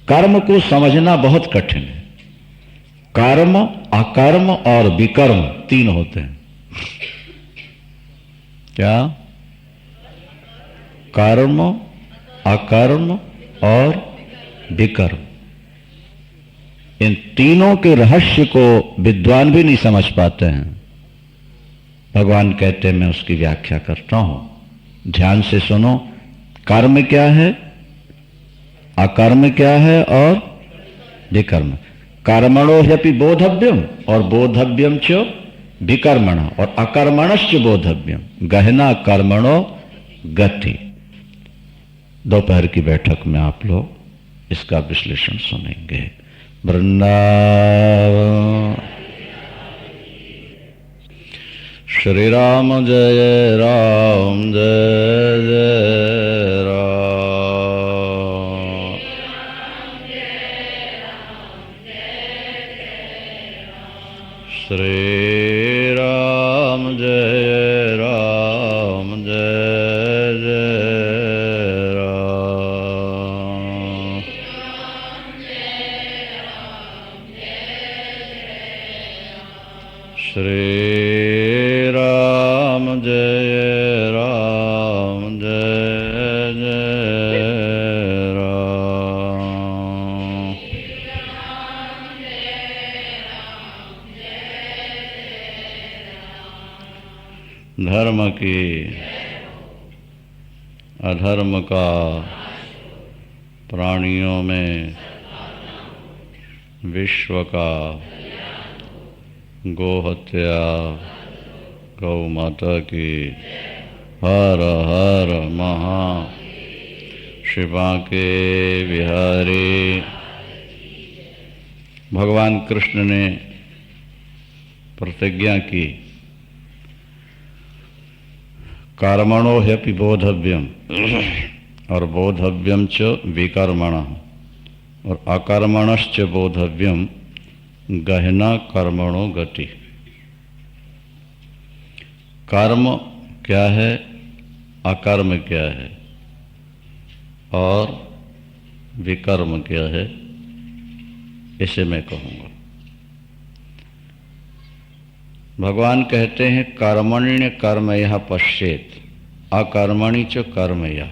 कर्म को समझना बहुत कठिन है। कर्म, अकर्म और विकर्म तीन होते हैं। क्या? कर्म, अकर्म और विकर्म। इन तीनों के रहस्य को विद्वान भी नहीं समझ पाते हैं। भगवान कहते हैं मैं उसकी व्याख्या करता हूं, ध्यान से सुनो। कर्म क्या है, अकर्म क्या है और विकर्म। कर्मणो ह्यपि बोधव्यम और बोधव्यम च विकर्मण और अकर्मणश्च बोधव्यम गहना कर्मणो गति। दोपहर की बैठक में आप लोग इसका विश्लेषण सुनेंगे। वृंदावन श्री राम जय राम जय जय राम। श्री राम जय राम जय जय राम। श्री राम जय राम जय जय राम। धर्म की अधर्म का प्राणियों में विश्व का गोहत्या गौ माता की हर हर महा शिवा के बिहारी। भगवान कृष्ण ने प्रतिज्ञा की कर्मणो ह्यपि बोधव्यम और बोधव्यम च विकर्मण और अकर्मणश्च बोधव्यम गहना कर्मणो गति। कर्म क्या है, अकर्म क्या है और विकर्म क्या है, इसे मैं कहूँगा। भगवान कहते हैं कर्मण्य कर्मयः पश्येत अकर्मणि च कर्मयः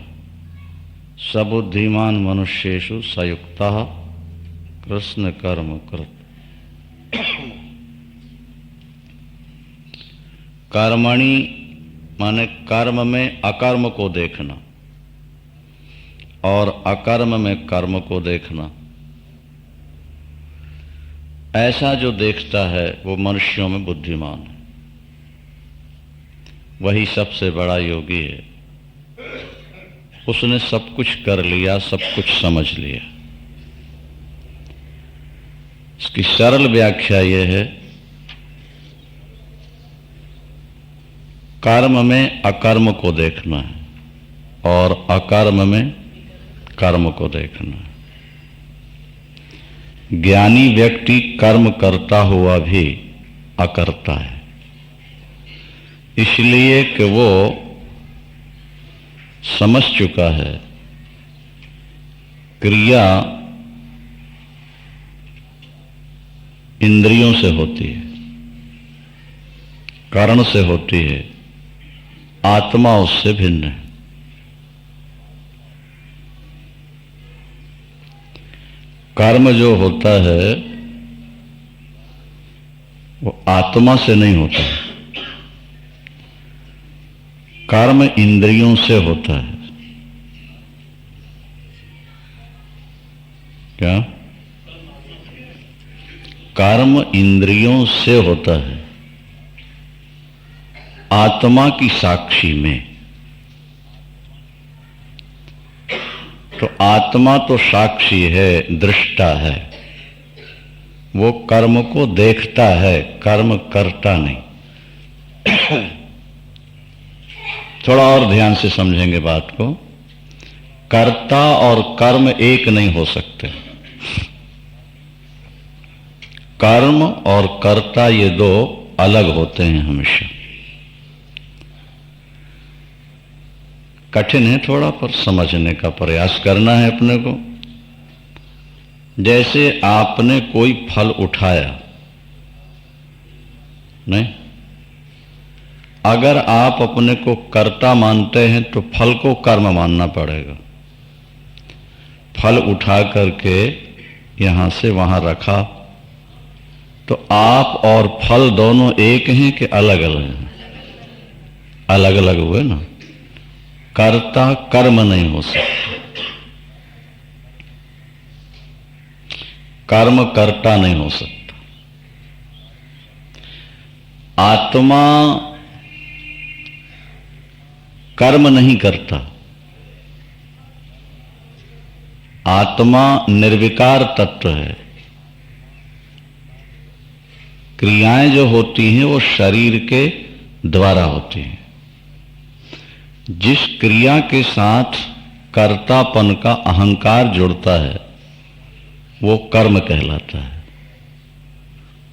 सबुद्धिमान मनुष्येषु सयुक्तः कृष्ण कर्म कृत। कर्मणि माने कर्म में अकर्म को देखना और अकर्म में कर्म को देखना। ऐसा जो देखता है वो मनुष्यों में बुद्धिमान है, वही सबसे बड़ा योगी है। उसने सब कुछ कर लिया, सब कुछ समझ लिया। इसकी सरल व्याख्या यह है, कर्म में अकर्म को देखना है और अकर्म में कर्म को देखना है। ज्ञानी व्यक्ति कर्म करता हुआ भी अकर्ता है, इसलिए कि वो समझ चुका है क्रिया इंद्रियों से होती है, कारण से होती है, आत्मा उससे भिन्न है। कर्म जो होता है वो आत्मा से नहीं होता है, कर्म इंद्रियों से होता है। क्या? कर्म इंद्रियों से होता है, आत्मा की साक्षी में। तो आत्मा तो साक्षी है, दृष्टा है, वो कर्म को देखता है, कर्म करता नहीं। थोड़ा और ध्यान से समझेंगे बात को। कर्ता और कर्म एक नहीं हो सकते। कर्म और कर्ता ये दो अलग होते हैं हमेशा। कठिन है थोड़ा, पर समझने का प्रयास करना है अपने को। जैसे आपने कोई फल उठाया, नहीं, अगर आप अपने को कर्ता मानते हैं तो फल को कर्म मानना पड़ेगा। फल उठा करके यहां से वहां रखा, तो आप और फल दोनों एक हैं कि अलग अलग हैं? अलग अलग हुए ना। कर्ता कर्म नहीं हो सकता, कर्म कर्ता नहीं हो सकता। आत्मा कर्म नहीं करता। आत्मा निर्विकार तत्व है। क्रियाएं जो होती हैं वो शरीर के द्वारा होती हैं। जिस क्रिया के साथ कर्तापन का अहंकार जुड़ता है वो कर्म कहलाता है,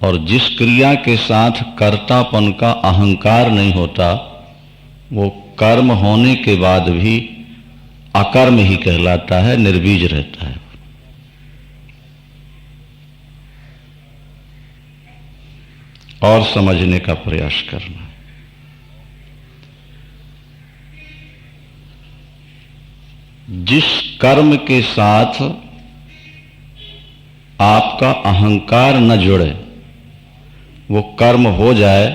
और जिस क्रिया के साथ कर्तापन का अहंकार नहीं होता वो कर्म होने के बाद भी अकर्म ही कहलाता है, निर्बीज रहता है। और समझने का प्रयास करना। जिस कर्म के साथ आपका अहंकार न जुड़े, वो कर्म हो जाए,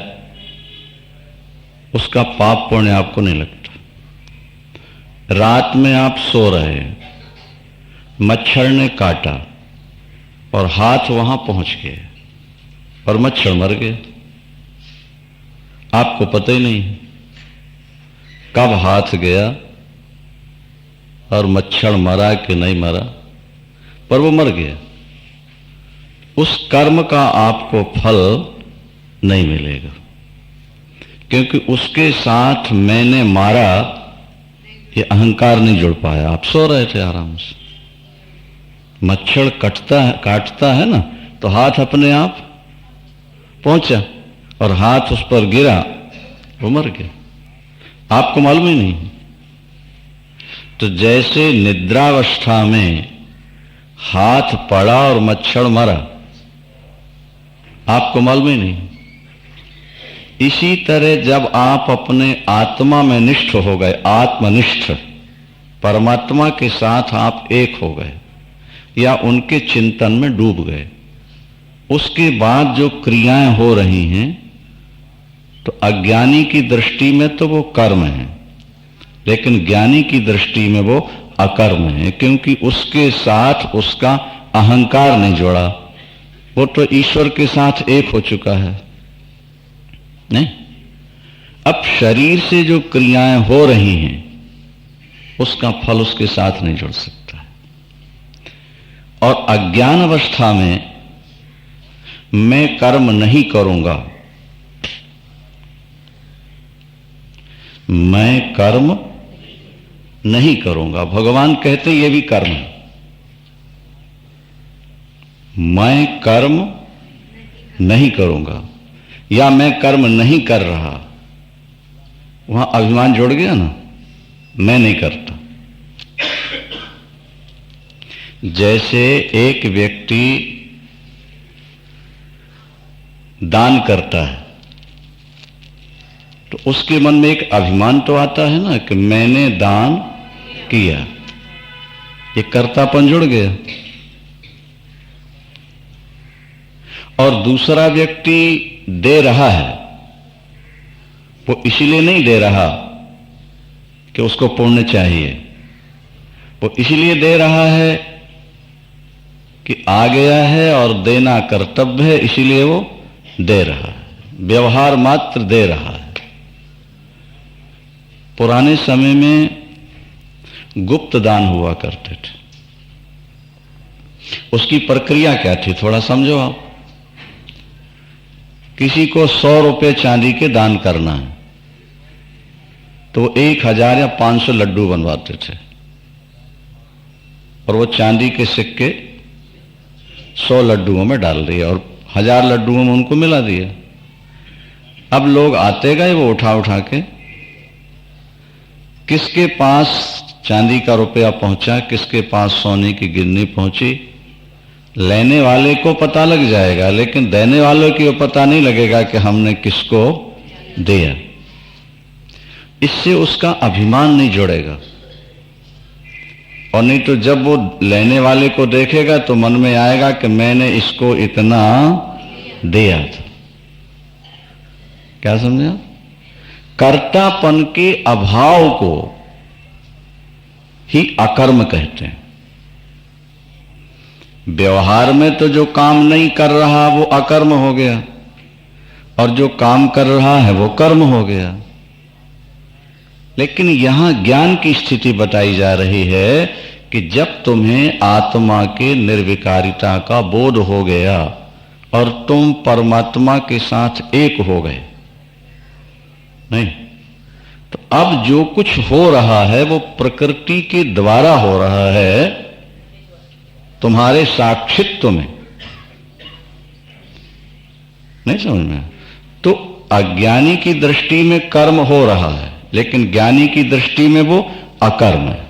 उसका पाप पुण्य आपको नहीं लगता। रात में आप सो रहे हैं, मच्छर ने काटा और हाथ वहां पहुंच गए और मच्छर मर गए, आपको पता ही नहीं कब हाथ गया और मच्छर मरा कि नहीं मरा, पर वो मर गया। उस कर्म का आपको फल नहीं मिलेगा, क्योंकि उसके साथ मैंने मारा ये अहंकार नहीं जुड़ पाया। आप सो रहे थे आराम से, मच्छर काटता है ना, तो हाथ अपने आप पहुंचा और हाथ उस पर गिरा, वो मर गया, आपको मालूम ही नहीं। तो जैसे निद्रावस्था में हाथ पड़ा और मच्छर मरा, आपको मालूम ही नहीं। इसी तरह जब आप अपने आत्मा में निष्ठ हो गए, आत्मनिष्ठ, परमात्मा के साथ आप एक हो गए या उनके चिंतन में डूब गए, उसके बाद जो क्रियाएं हो रही हैं तो अज्ञानी की दृष्टि में तो वो कर्म है, लेकिन ज्ञानी की दृष्टि में वो अकर्म है, क्योंकि उसके साथ उसका अहंकार नहीं जुड़ा। वो तो ईश्वर के साथ एक हो चुका है। नहीं, अब शरीर से जो क्रियाएं हो रही हैं उसका फल उसके साथ नहीं जुड़ सकता है। और अज्ञान अवस्था में मैं कर्म नहीं करूंगा, मैं कर्म नहीं करूंगा, भगवान कहते ये भी कर्म है। मैं कर्म नहीं करूंगा या मैं कर्म नहीं कर रहा, वहां अभिमान जुड़ गया ना, मैं नहीं करता। जैसे एक व्यक्ति दान करता है तो उसके मन में एक अभिमान तो आता है ना कि मैंने दान किया, ये कर्तापन जुड़ गया। और दूसरा व्यक्ति दे रहा है, वो इसीलिए नहीं दे रहा कि उसको पुण्य चाहिए, वो इसलिए दे रहा है कि आ गया है और देना कर्तव्य है, इसीलिए वो दे रहा है, व्यवहार मात्र दे रहा है। पुराने समय में गुप्त दान हुआ करते थे। उसकी प्रक्रिया क्या थी, थोड़ा समझो आप। किसी को 100 रुपए चांदी के दान करना है तो 1000 या 500 लड्डू बनवाते थे और वो चांदी के सिक्के 100 लड्डुओं में डाल दिए और 1000 लड्डुओं में उनको मिला दिया। अब लोग आते गए, वो उठा उठा के किसके पास चांदी का रुपया पहुंचा, किसके पास सोने की गिन्नी पहुंची, लेने वाले को पता लग जाएगा, लेकिन देने वालों को पता नहीं लगेगा कि हमने किसको दिया। इससे उसका अभिमान नहीं जुड़ेगा और नहीं तो जब वो लेने वाले को देखेगा तो मन में आएगा कि मैंने इसको इतना दिया था। क्या समझे आप? कर्तापन के अभाव को ही अकर्म कहते हैं। व्यवहार में तो जो काम नहीं कर रहा वो अकर्म हो गया और जो काम कर रहा है वो कर्म हो गया। लेकिन यहां ज्ञान की स्थिति बताई जा रही है कि जब तुम्हें आत्मा के निर्विकारिता का बोध हो गया और तुम परमात्मा के साथ एक हो गए, नहीं तो अब जो कुछ हो रहा है वो प्रकृति के द्वारा हो रहा है, तुम्हारे साक्षित्व में नहीं समझ में। तो अज्ञानी की दृष्टि में कर्म हो रहा है लेकिन ज्ञानी की दृष्टि में वो अकर्म है।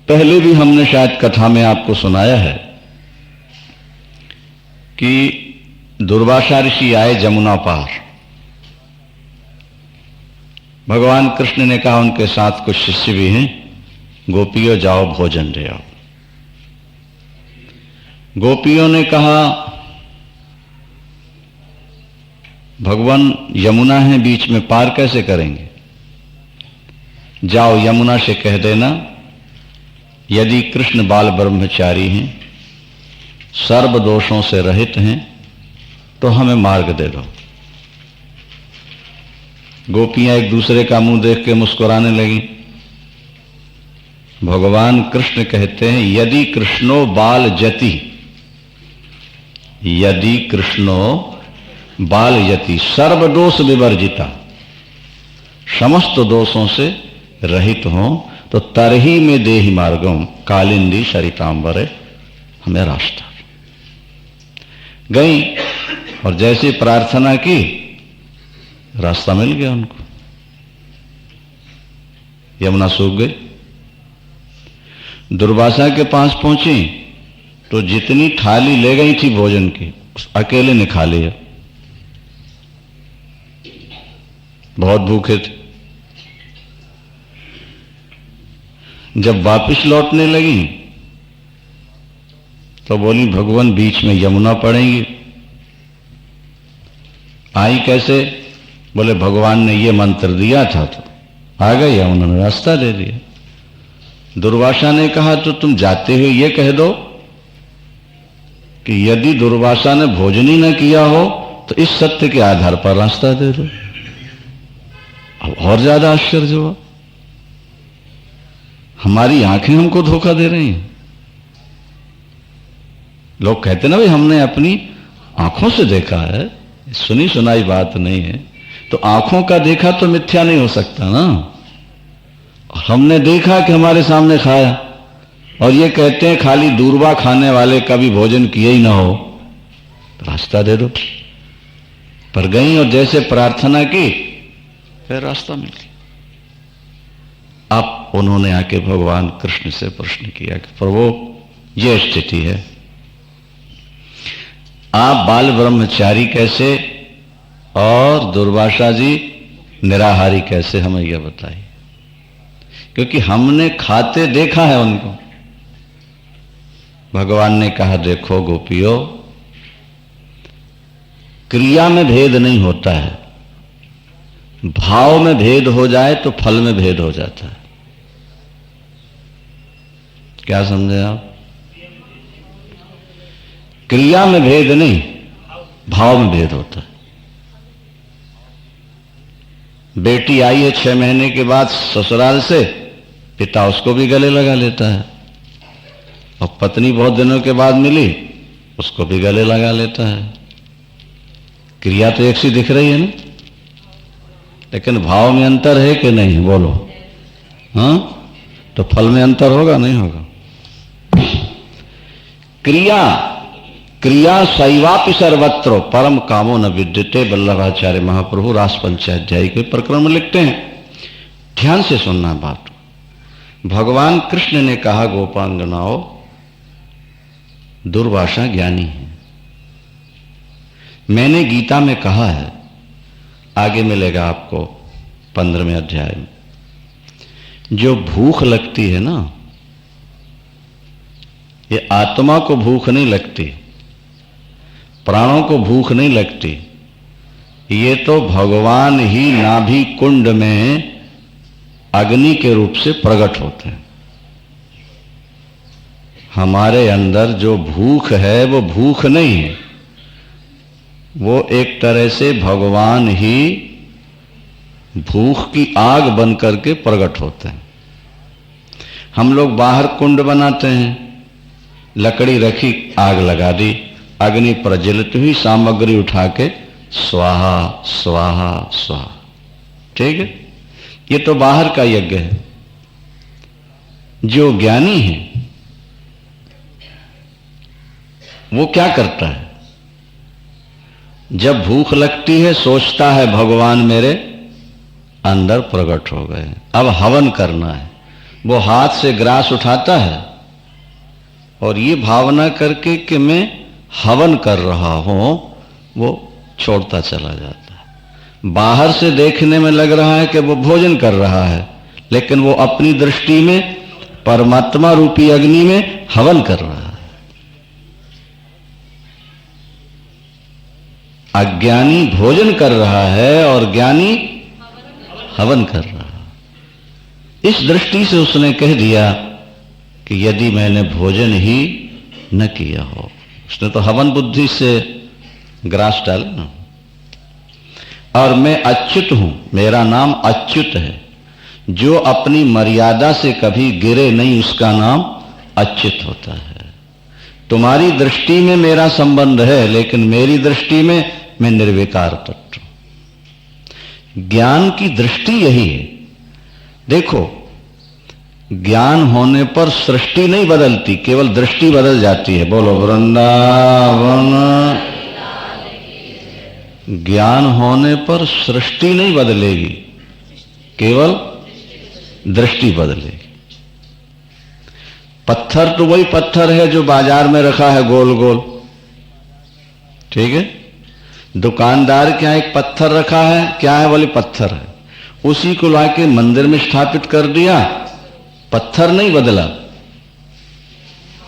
पहले भी हमने शायद कथा में आपको सुनाया है कि दुर्वासा ऋषि आए जमुना पार। भगवान कृष्ण ने कहा उनके साथ कुछ शिष्य भी हैं, गोपियों जाओ भोजन ले आओ। गोपियों ने कहा भगवान यमुना है बीच में, पार कैसे करेंगे? जाओ यमुना से कह देना यदि कृष्ण बाल ब्रह्मचारी हैं, सर्व दोषों से रहित हैं, तो हमें मार्ग दे दो। गोपियां एक दूसरे का मुंह देख के मुस्कुराने लगी। भगवान कृष्ण कहते हैं यदि कृष्णो बाल जति, यदि कृष्णो बाल यति सर्वदोष विवर्जिता, समस्त दोषों से रहित हो तो तरही में देहि मार्गम कालिंदी सरितांबरे, हमें रास्ता। गई और जैसे प्रार्थना की रास्ता मिल गया उनको, यमुना सूख गई। दुर्वासा के पास पहुंची तो जितनी थाली ले गई थी भोजन की अकेले ने खा लिया, बहुत भूखे थे। जब वापस लौटने लगी तो बोली भगवान बीच में यमुना पड़ेंगी। आई कैसे? बोले भगवान ने ये मंत्र दिया था तो आ गई, उन्होंने रास्ता दे दिया। दुर्वासा ने कहा तो तुम जाते हुए ये कह दो कि यदि दुर्वासा ने भोजन ही न किया हो तो इस सत्य के आधार पर रास्ता दे दो। अब और ज्यादा आश्चर्य हुआ, हमारी आंखें हमको धोखा दे रही हैं। लोग कहते ना भाई हमने अपनी आंखों से देखा है, सुनी सुनाई बात नहीं है। तो आंखों का देखा तो मिथ्या नहीं हो सकता ना। हमने देखा कि हमारे सामने खाया और ये कहते हैं खाली दूरबा खाने वाले कभी भोजन किए ही ना हो तो रास्ता दे दो। पर गई और जैसे प्रार्थना की फिर रास्ता मिल गया। अब उन्होंने आके भगवान कृष्ण से प्रश्न किया कि प्रभु ये स्थिति है, आप बाल ब्रह्मचारी कैसे और दुर्वासा जी निराहारी कैसे, हमें यह बताइए, क्योंकि हमने खाते देखा है उनको। भगवान ने कहा देखो गोपियों, क्रिया में भेद नहीं होता है, भाव में भेद हो जाए तो फल में भेद हो जाता है। क्या समझे आप? क्रिया में भेद नहीं, भाव में भेद होता है। बेटी आई है 6 महीने के बाद ससुराल से, पिता उसको भी गले लगा लेता है, और पत्नी बहुत दिनों के बाद मिली, उसको भी गले लगा लेता है। क्रिया तो एक सी दिख रही है ना, लेकिन भाव में अंतर है कि नहीं, बोलो। हाँ, तो फल में अंतर होगा नहीं होगा? क्रिया क्रिया शैवापि सर्वत्र परम कामो न विद्यते, वल्लभाचार्य महाप्रभु रास पंचाध्यायी के प्रकरण में लिखते हैं। ध्यान से सुनना बात। भगवान कृष्ण ने कहा, गोपांगनाओं, दुर्वासा ज्ञानी है। मैंने गीता में कहा है, आगे मिलेगा आपको 15वें अध्याय में, जो भूख लगती है ना, ये आत्मा को भूख नहीं लगती, प्राणों को भूख नहीं लगती, ये तो भगवान ही नाभि कुंड में अग्नि के रूप से प्रकट होते हैं। हमारे अंदर जो भूख है वो भूख नहीं है, वो एक तरह से भगवान ही भूख की आग बन करके प्रकट होते हैं। हम लोग बाहर कुंड बनाते हैं, लकड़ी रखी, आग लगा दी, अग्नि प्रज्वलित हुई, सामग्री उठा के स्वाहा स्वाहा स्वाहा, ठीक है, ये तो बाहर का यज्ञ है। जो ज्ञानी है वो क्या करता है? जब भूख लगती है सोचता है भगवान मेरे अंदर प्रकट हो गए, अब हवन करना है। वो हाथ से ग्रास उठाता है और ये भावना करके कि मैं हवन कर रहा हूं, वो छोड़ता चला जाता है। बाहर से देखने में लग रहा है कि वो भोजन कर रहा है, लेकिन वो अपनी दृष्टि में परमात्मा रूपी अग्नि में हवन कर रहा है। अज्ञानी भोजन कर रहा है और ज्ञानी हवन कर रहा है। इस दृष्टि से उसने कह दिया कि यदि मैंने भोजन ही न किया हो, उसने तो हवन बुद्धि से ग्रास डाला ना। और मैं अच्युत हूं, मेरा नाम अच्युत है। जो अपनी मर्यादा से कभी गिरे नहीं उसका नाम अच्युत होता है। तुम्हारी दृष्टि में मेरा संबंध है, लेकिन मेरी दृष्टि में मैं निर्विकार तत्व। ज्ञान की दृष्टि यही है। देखो, ज्ञान होने पर सृष्टि नहीं बदलती, केवल दृष्टि बदल जाती है। बोलो वृंदावन। ज्ञान होने पर सृष्टि नहीं बदलेगी, केवल दृष्टि बदलेगी। पत्थर तो वही पत्थर है जो बाजार में रखा है गोल गोल, ठीक है। दुकानदार के यहां एक पत्थर रखा है, क्या है? बोले पत्थर है। उसी को लाके मंदिर में स्थापित कर दिया, पत्थर नहीं बदला,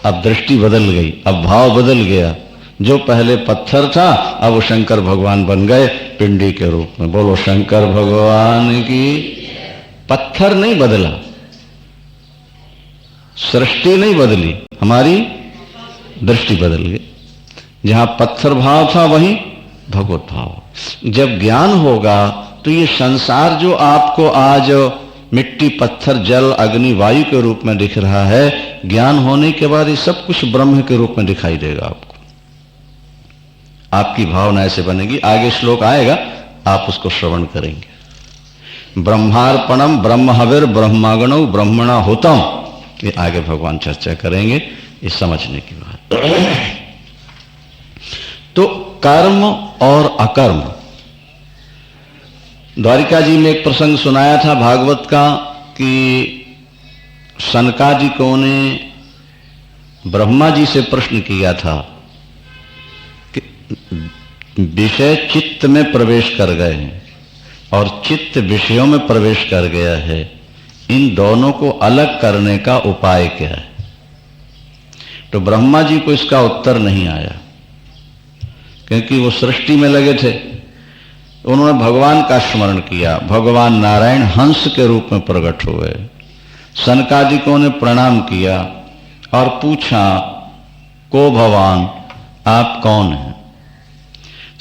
अब दृष्टि बदल गई, अब भाव बदल गया। जो पहले पत्थर था अब वो शंकर भगवान बन गए पिंडी के रूप में। बोलो शंकर भगवान की। पत्थर नहीं बदला, सृष्टि नहीं बदली, हमारी दृष्टि बदल गई। जहां पत्थर भाव था वहीं भगवत भाव। जब ज्ञान होगा तो ये संसार जो आपको आज मिट्टी, पत्थर, जल, अग्नि, वायु के रूप में दिख रहा है, ज्ञान होने के बाद ये सब कुछ ब्रह्म के रूप में दिखाई देगा आपको। आपकी भावना ऐसे बनेगी। आगे श्लोक आएगा, आप उसको श्रवण करेंगे। ब्रह्मार्पणम ब्रह्म हविर ब्रह्मागणो ब्रह्मणा होतम, ये आगे भगवान चर्चा करेंगे, ये समझने की बात। तो कर्म और अकर्म, द्वारिका जी में एक प्रसंग सुनाया था भागवत का कि सनकादिकों ने ब्रह्मा जी से प्रश्न किया था कि विषय चित्त में प्रवेश कर गए हैं और चित्त विषयों में प्रवेश कर गया है, इन दोनों को अलग करने का उपाय क्या है? तो ब्रह्मा जी को इसका उत्तर नहीं आया, क्योंकि वो सृष्टि में लगे थे। उन्होंने भगवान का स्मरण किया। भगवान नारायण हंस के रूप में प्रकट हुए। सनकादिकों ने प्रणाम किया और पूछा, को भगवान, आप कौन हैं?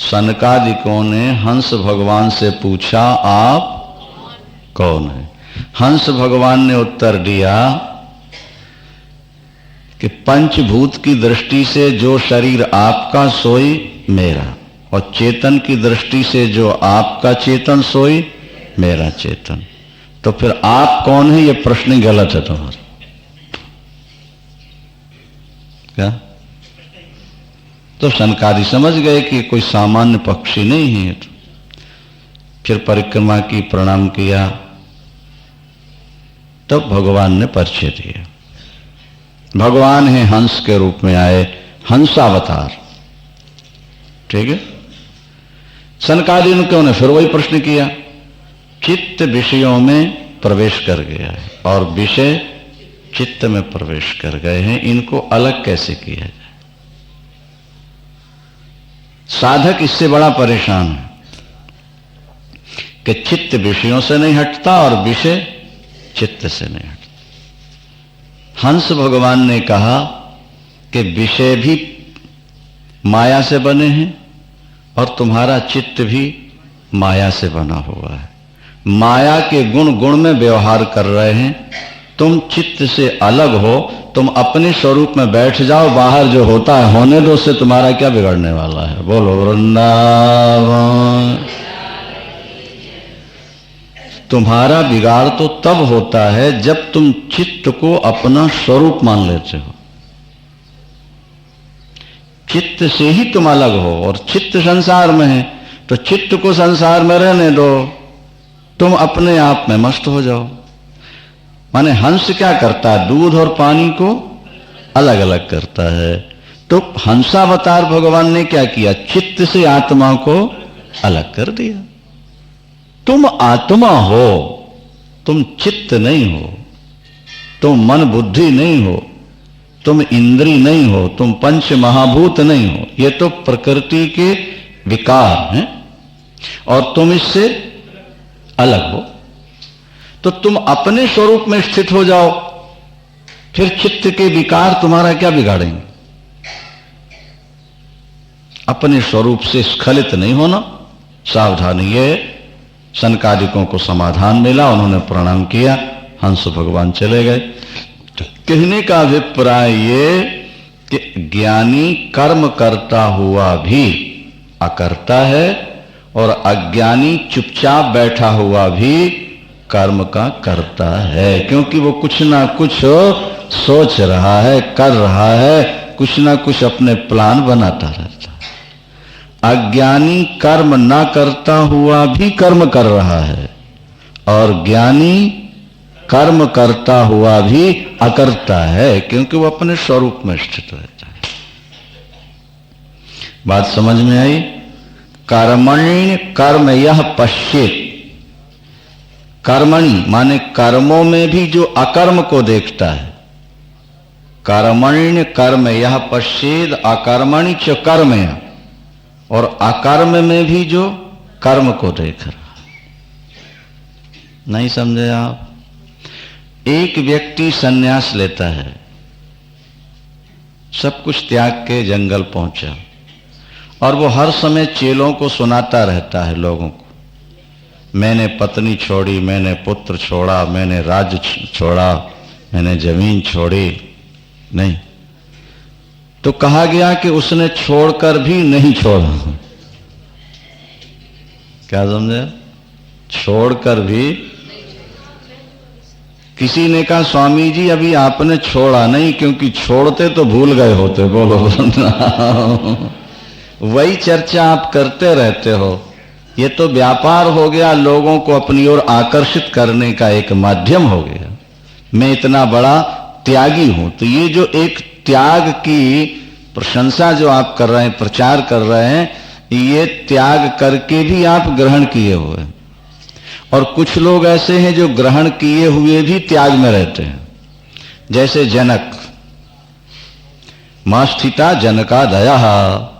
सनकादिकों ने हंस भगवान से पूछा, आप कौन है? हंस भगवान ने उत्तर दिया कि पंचभूत की दृष्टि से जो शरीर आपका सोई मेरा, और चेतन की दृष्टि से जो आपका चेतन सोई मेरा चेतन। तो फिर आप कौन है? ये प्रश्न गलत है तुम्हारा। क्या? तो सनकादि समझ गए कि कोई सामान्य पक्षी नहीं है। तो फिर परिक्रमा की, प्रणाम किया, तब तो भगवान ने परिचय दिया। भगवान है हंस के रूप में आए, हंसावतार। ठीक है। सनकादि ने फिर वही प्रश्न किया। चित्त विषयों में प्रवेश कर गया है और विषय चित्त में प्रवेश कर गए हैं, इनको अलग कैसे किया जाए? साधक इससे बड़ा परेशान है कि चित्त विषयों से नहीं हटता और विषय चित्त से नहीं हटता। हंस भगवान ने कहा कि विषय भी माया से बने हैं और तुम्हारा चित्त भी माया से बना हुआ है। माया के गुण गुण में व्यवहार कर रहे हैं। तुम चित्त से अलग हो, तुम अपने स्वरूप में बैठ जाओ, बाहर जो होता है होने दो, उससे तुम्हारा क्या बिगड़ने वाला है? बोलो वृंदावन। तुम्हारा बिगाड़ तो तब होता है जब तुम चित्त को अपना स्वरूप मान लेते हो। चित्त से ही तुम अलग हो और चित्त संसार में है, तो चित्त को संसार में रहने दो, तुम अपने आप में मस्त हो जाओ। माने हंस क्या करता है? दूध और पानी को अलग अलग करता है। तो हंसावतार भगवान ने क्या किया? चित्त से आत्मा को अलग कर दिया। तुम आत्मा हो, तुम चित्त नहीं हो, तुम मन बुद्धि नहीं हो, तुम इंद्री नहीं हो, तुम पंच महाभूत नहीं हो। ये तो प्रकृति के विकार हैं और तुम इससे अलग हो। तो तुम अपने स्वरूप में स्थित हो जाओ, फिर चित्त के विकार तुम्हारा क्या बिगाड़ेंगे? अपने स्वरूप से स्खलित नहीं होना। सावधानी। ये सनकादिकों को समाधान मिला, उन्होंने प्रणाम किया, हंस भगवान चले गए। कहने का अभिप्राय ये कि ज्ञानी कर्म करता हुआ भी अकर्ता है और अज्ञानी चुपचाप बैठा हुआ भी कर्म का करता है, क्योंकि वो कुछ ना कुछ सोच रहा है, कर रहा है, कुछ ना कुछ अपने प्लान बनाता रहता है। अज्ञानी कर्म ना करता हुआ भी कर्म कर रहा है और ज्ञानी कर्म करता हुआ भी अकर्ता है, क्योंकि वो अपने स्वरूप में स्थित रहता है। बात समझ में आई? कर्मणि कर्म यह पश्चित। कर्मणि माने कर्मों में भी जो अकर्म को देखता है। कर्मणि कर्म यह पश्चित अकर्मणि च कर्म, और अकर्म में भी जो कर्म को देख रहा। नहीं समझे आप? एक व्यक्ति सन्यास लेता है, सब कुछ त्याग के जंगल पहुंचा और वो हर समय चेलों को सुनाता रहता है लोगों को, मैंने पत्नी छोड़ी, मैंने पुत्र छोड़ा, मैंने राज्य छोड़ा, मैंने जमीन छोड़ी। नहीं, तो कहा गया कि उसने छोड़कर भी नहीं छोड़ा। क्या समझे? छोड़कर भी। किसी ने कहा स्वामी जी अभी आपने छोड़ा नहीं, क्योंकि छोड़ते तो भूल गए होते। बोलो वही चर्चा आप करते रहते हो। ये तो व्यापार हो गया, लोगों को अपनी ओर आकर्षित करने का एक माध्यम हो गया। मैं इतना बड़ा त्यागी हूं, तो ये जो एक त्याग की प्रशंसा जो आप कर रहे हैं, प्रचार कर रहे हैं, ये त्याग करके भी आप ग्रहण किए हुए। और कुछ लोग ऐसे हैं जो ग्रहण किए हुए भी त्याग में रहते हैं, जैसे जनक। मां स्थिता जनका दया।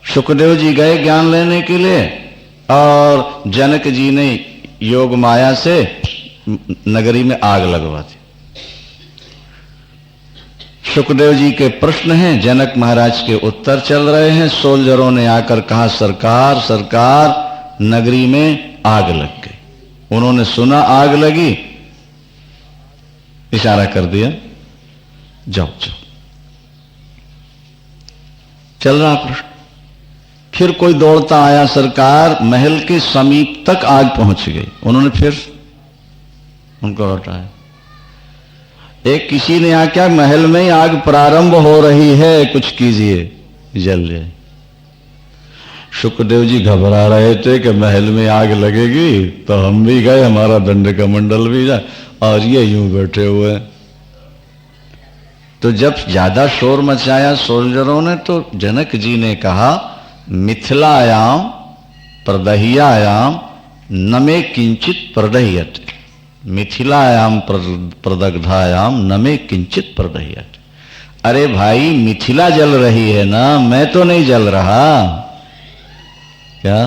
सुखदेव जी गए ज्ञान लेने के लिए और जनक जी ने योग माया से नगरी में आग लगवा दी। सुखदेव जी के प्रश्न हैं, जनक महाराज के उत्तर चल रहे हैं। सोल्जरों ने आकर कहा सरकार सरकार नगरी में आग लग गई। उन्होंने सुना आग लगी, इशारा कर दिया, जाओ जाओ। चल रहा प्रश्न। फिर कोई दौड़ता आया, सरकार महल के समीप तक आग पहुंच गई। उन्होंने फिर उनको लौटाया। एक किसी ने आके, महल में ही आग प्रारंभ हो रही है, कुछ कीजिए, जल जाए। शुक्रदेव जी घबरा रहे थे कि महल में आग लगेगी तो हम भी गए, हमारा दंड का मंडल भी जाए, और ये यूं बैठे हुए। तो जब ज्यादा शोर मचाया सोल्जरों ने, तो जनक जी ने कहा, मिथिलायाम प्रदह्यायाम न मे किंचित प्रदह्यते, मिथिलायाम प्रदग्धायाम न मे किंचित प्रदह्यते। अरे भाई, मिथिला जल रही है ना, मैं तो नहीं जल रहा। क्या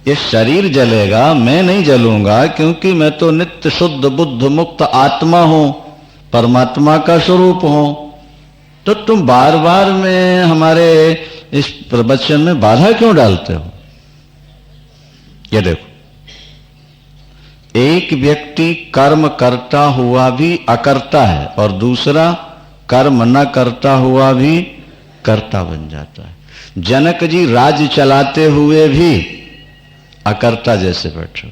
ये शरीर जलेगा, मैं नहीं जलूंगा, क्योंकि मैं तो नित्य शुद्ध बुद्ध मुक्त आत्मा हूं, परमात्मा का स्वरूप हूं। तो तुम बार बार में हमारे इस प्रवचन में बाधा क्यों डालते हो? ये देखो, एक व्यक्ति कर्म करता हुआ भी अकर्ता है, और दूसरा कर्म न करता हुआ भी कर्ता बन जाता है। जनक जी राज्य चलाते हुए भी अकर्ता जैसे बैठे।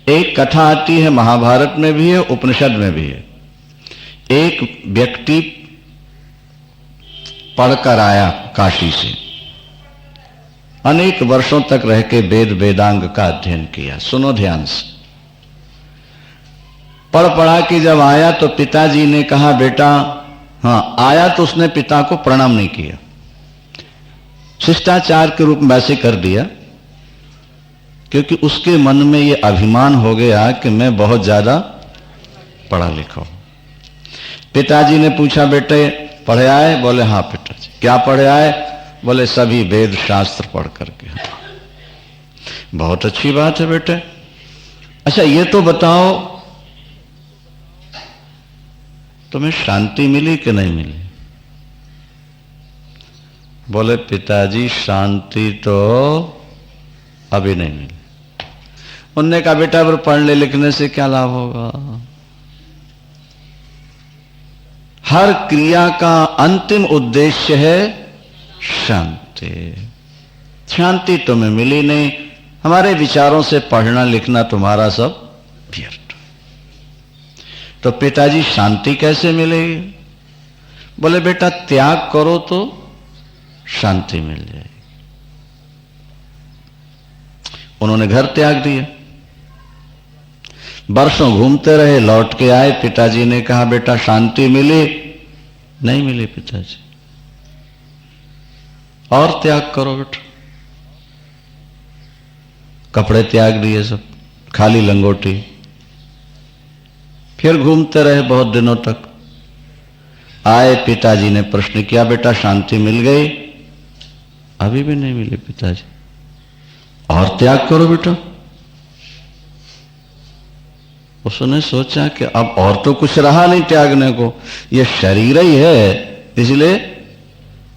एक कथा आती है, महाभारत में भी है, उपनिषद में भी है। एक व्यक्ति पढ़कर आया काशी से, अनेक वर्षों तक रह के वेद वेदांग का अध्ययन किया। सुनो ध्यान से। पढ़ पढ़ा के जब आया तो पिताजी ने कहा, बेटा, हाँ आया तो उसने पिता को प्रणाम नहीं किया, शिष्टाचार के रूप में वैसे कर दिया, क्योंकि उसके मन में यह अभिमान हो गया कि मैं बहुत ज्यादा पढ़ा लिखा हूं। पिताजी ने पूछा, बेटे पढ़े आए? बोले हाँ पिताजी। क्या पढ़े आए? बोले सभी वेद शास्त्र पढ़ करके। बहुत अच्छी बात है बेटे। अच्छा ये तो बताओ, तुम्हें शांति मिली कि नहीं मिली? बोले पिताजी शांति तो अभी नहीं मिली। उनने कहा, बेटा पर पढ़ने लिखने से क्या लाभ होगा? हर क्रिया का अंतिम उद्देश्य है शांति। शांति तुम्हें मिली नहीं, हमारे विचारों से पढ़ना लिखना तुम्हारा सब व्यर्थ। तो पिताजी शांति कैसे मिलेगी? बोले बेटा त्याग करो तो शांति मिल जाएगी। उन्होंने घर त्याग दिया, वर्षों घूमते रहे, लौट के आए। पिताजी ने कहा, बेटा शांति मिली? नहीं मिली पिताजी, और त्याग करो बेटा। कपड़े त्याग दिए सब, खाली लंगोटी। फिर घूमते रहे बहुत दिनों तक। आए, पिताजी ने प्रश्न किया, बेटा शांति मिल गई? अभी भी नहीं मिली पिताजी, और त्याग करो बेटा। उसने सोचा कि अब और तो कुछ रहा नहीं त्यागने को, यह शरीर ही है, इसलिए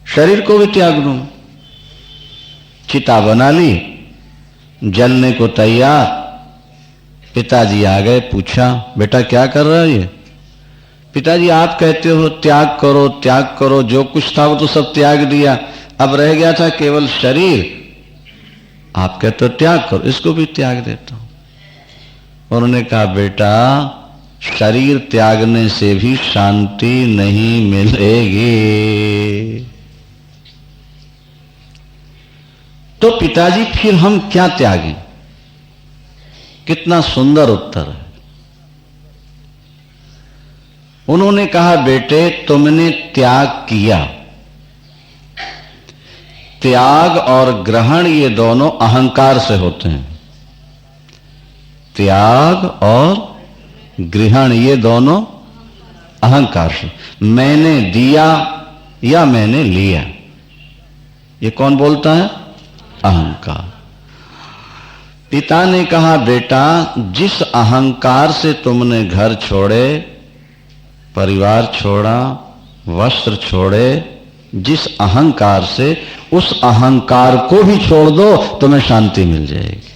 शरीर को भी त्याग दूं। चिता बना ली, जलने को तैयार। पिताजी आ गए, पूछा, बेटा क्या कर रहा है ये? पिताजी आप कहते हो त्याग करो त्याग करो, जो कुछ था वो तो सब त्याग दिया, अब रह गया था केवल शरीर। आप कहते हो त्याग करो, इसको भी त्याग देता हूं। उन्होंने कहा, बेटा शरीर त्यागने से भी शांति नहीं मिलेगी। तो पिताजी फिर हम क्या त्यागें? कितना सुंदर उत्तर है। उन्होंने कहा, बेटे तुमने त्याग किया। त्याग और ग्रहण ये दोनों अहंकार से होते हैं। त्याग और ग्रहण ये दोनों अहंकार से। मैंने दिया या मैंने लिया, ये कौन बोलता है? अहंकार। पिता ने कहा, बेटा जिस अहंकार से तुमने घर छोड़े, परिवार छोड़ा, वस्त्र छोड़े, जिस अहंकार से, उस अहंकार को भी छोड़ दो, तुम्हें शांति मिल जाएगी।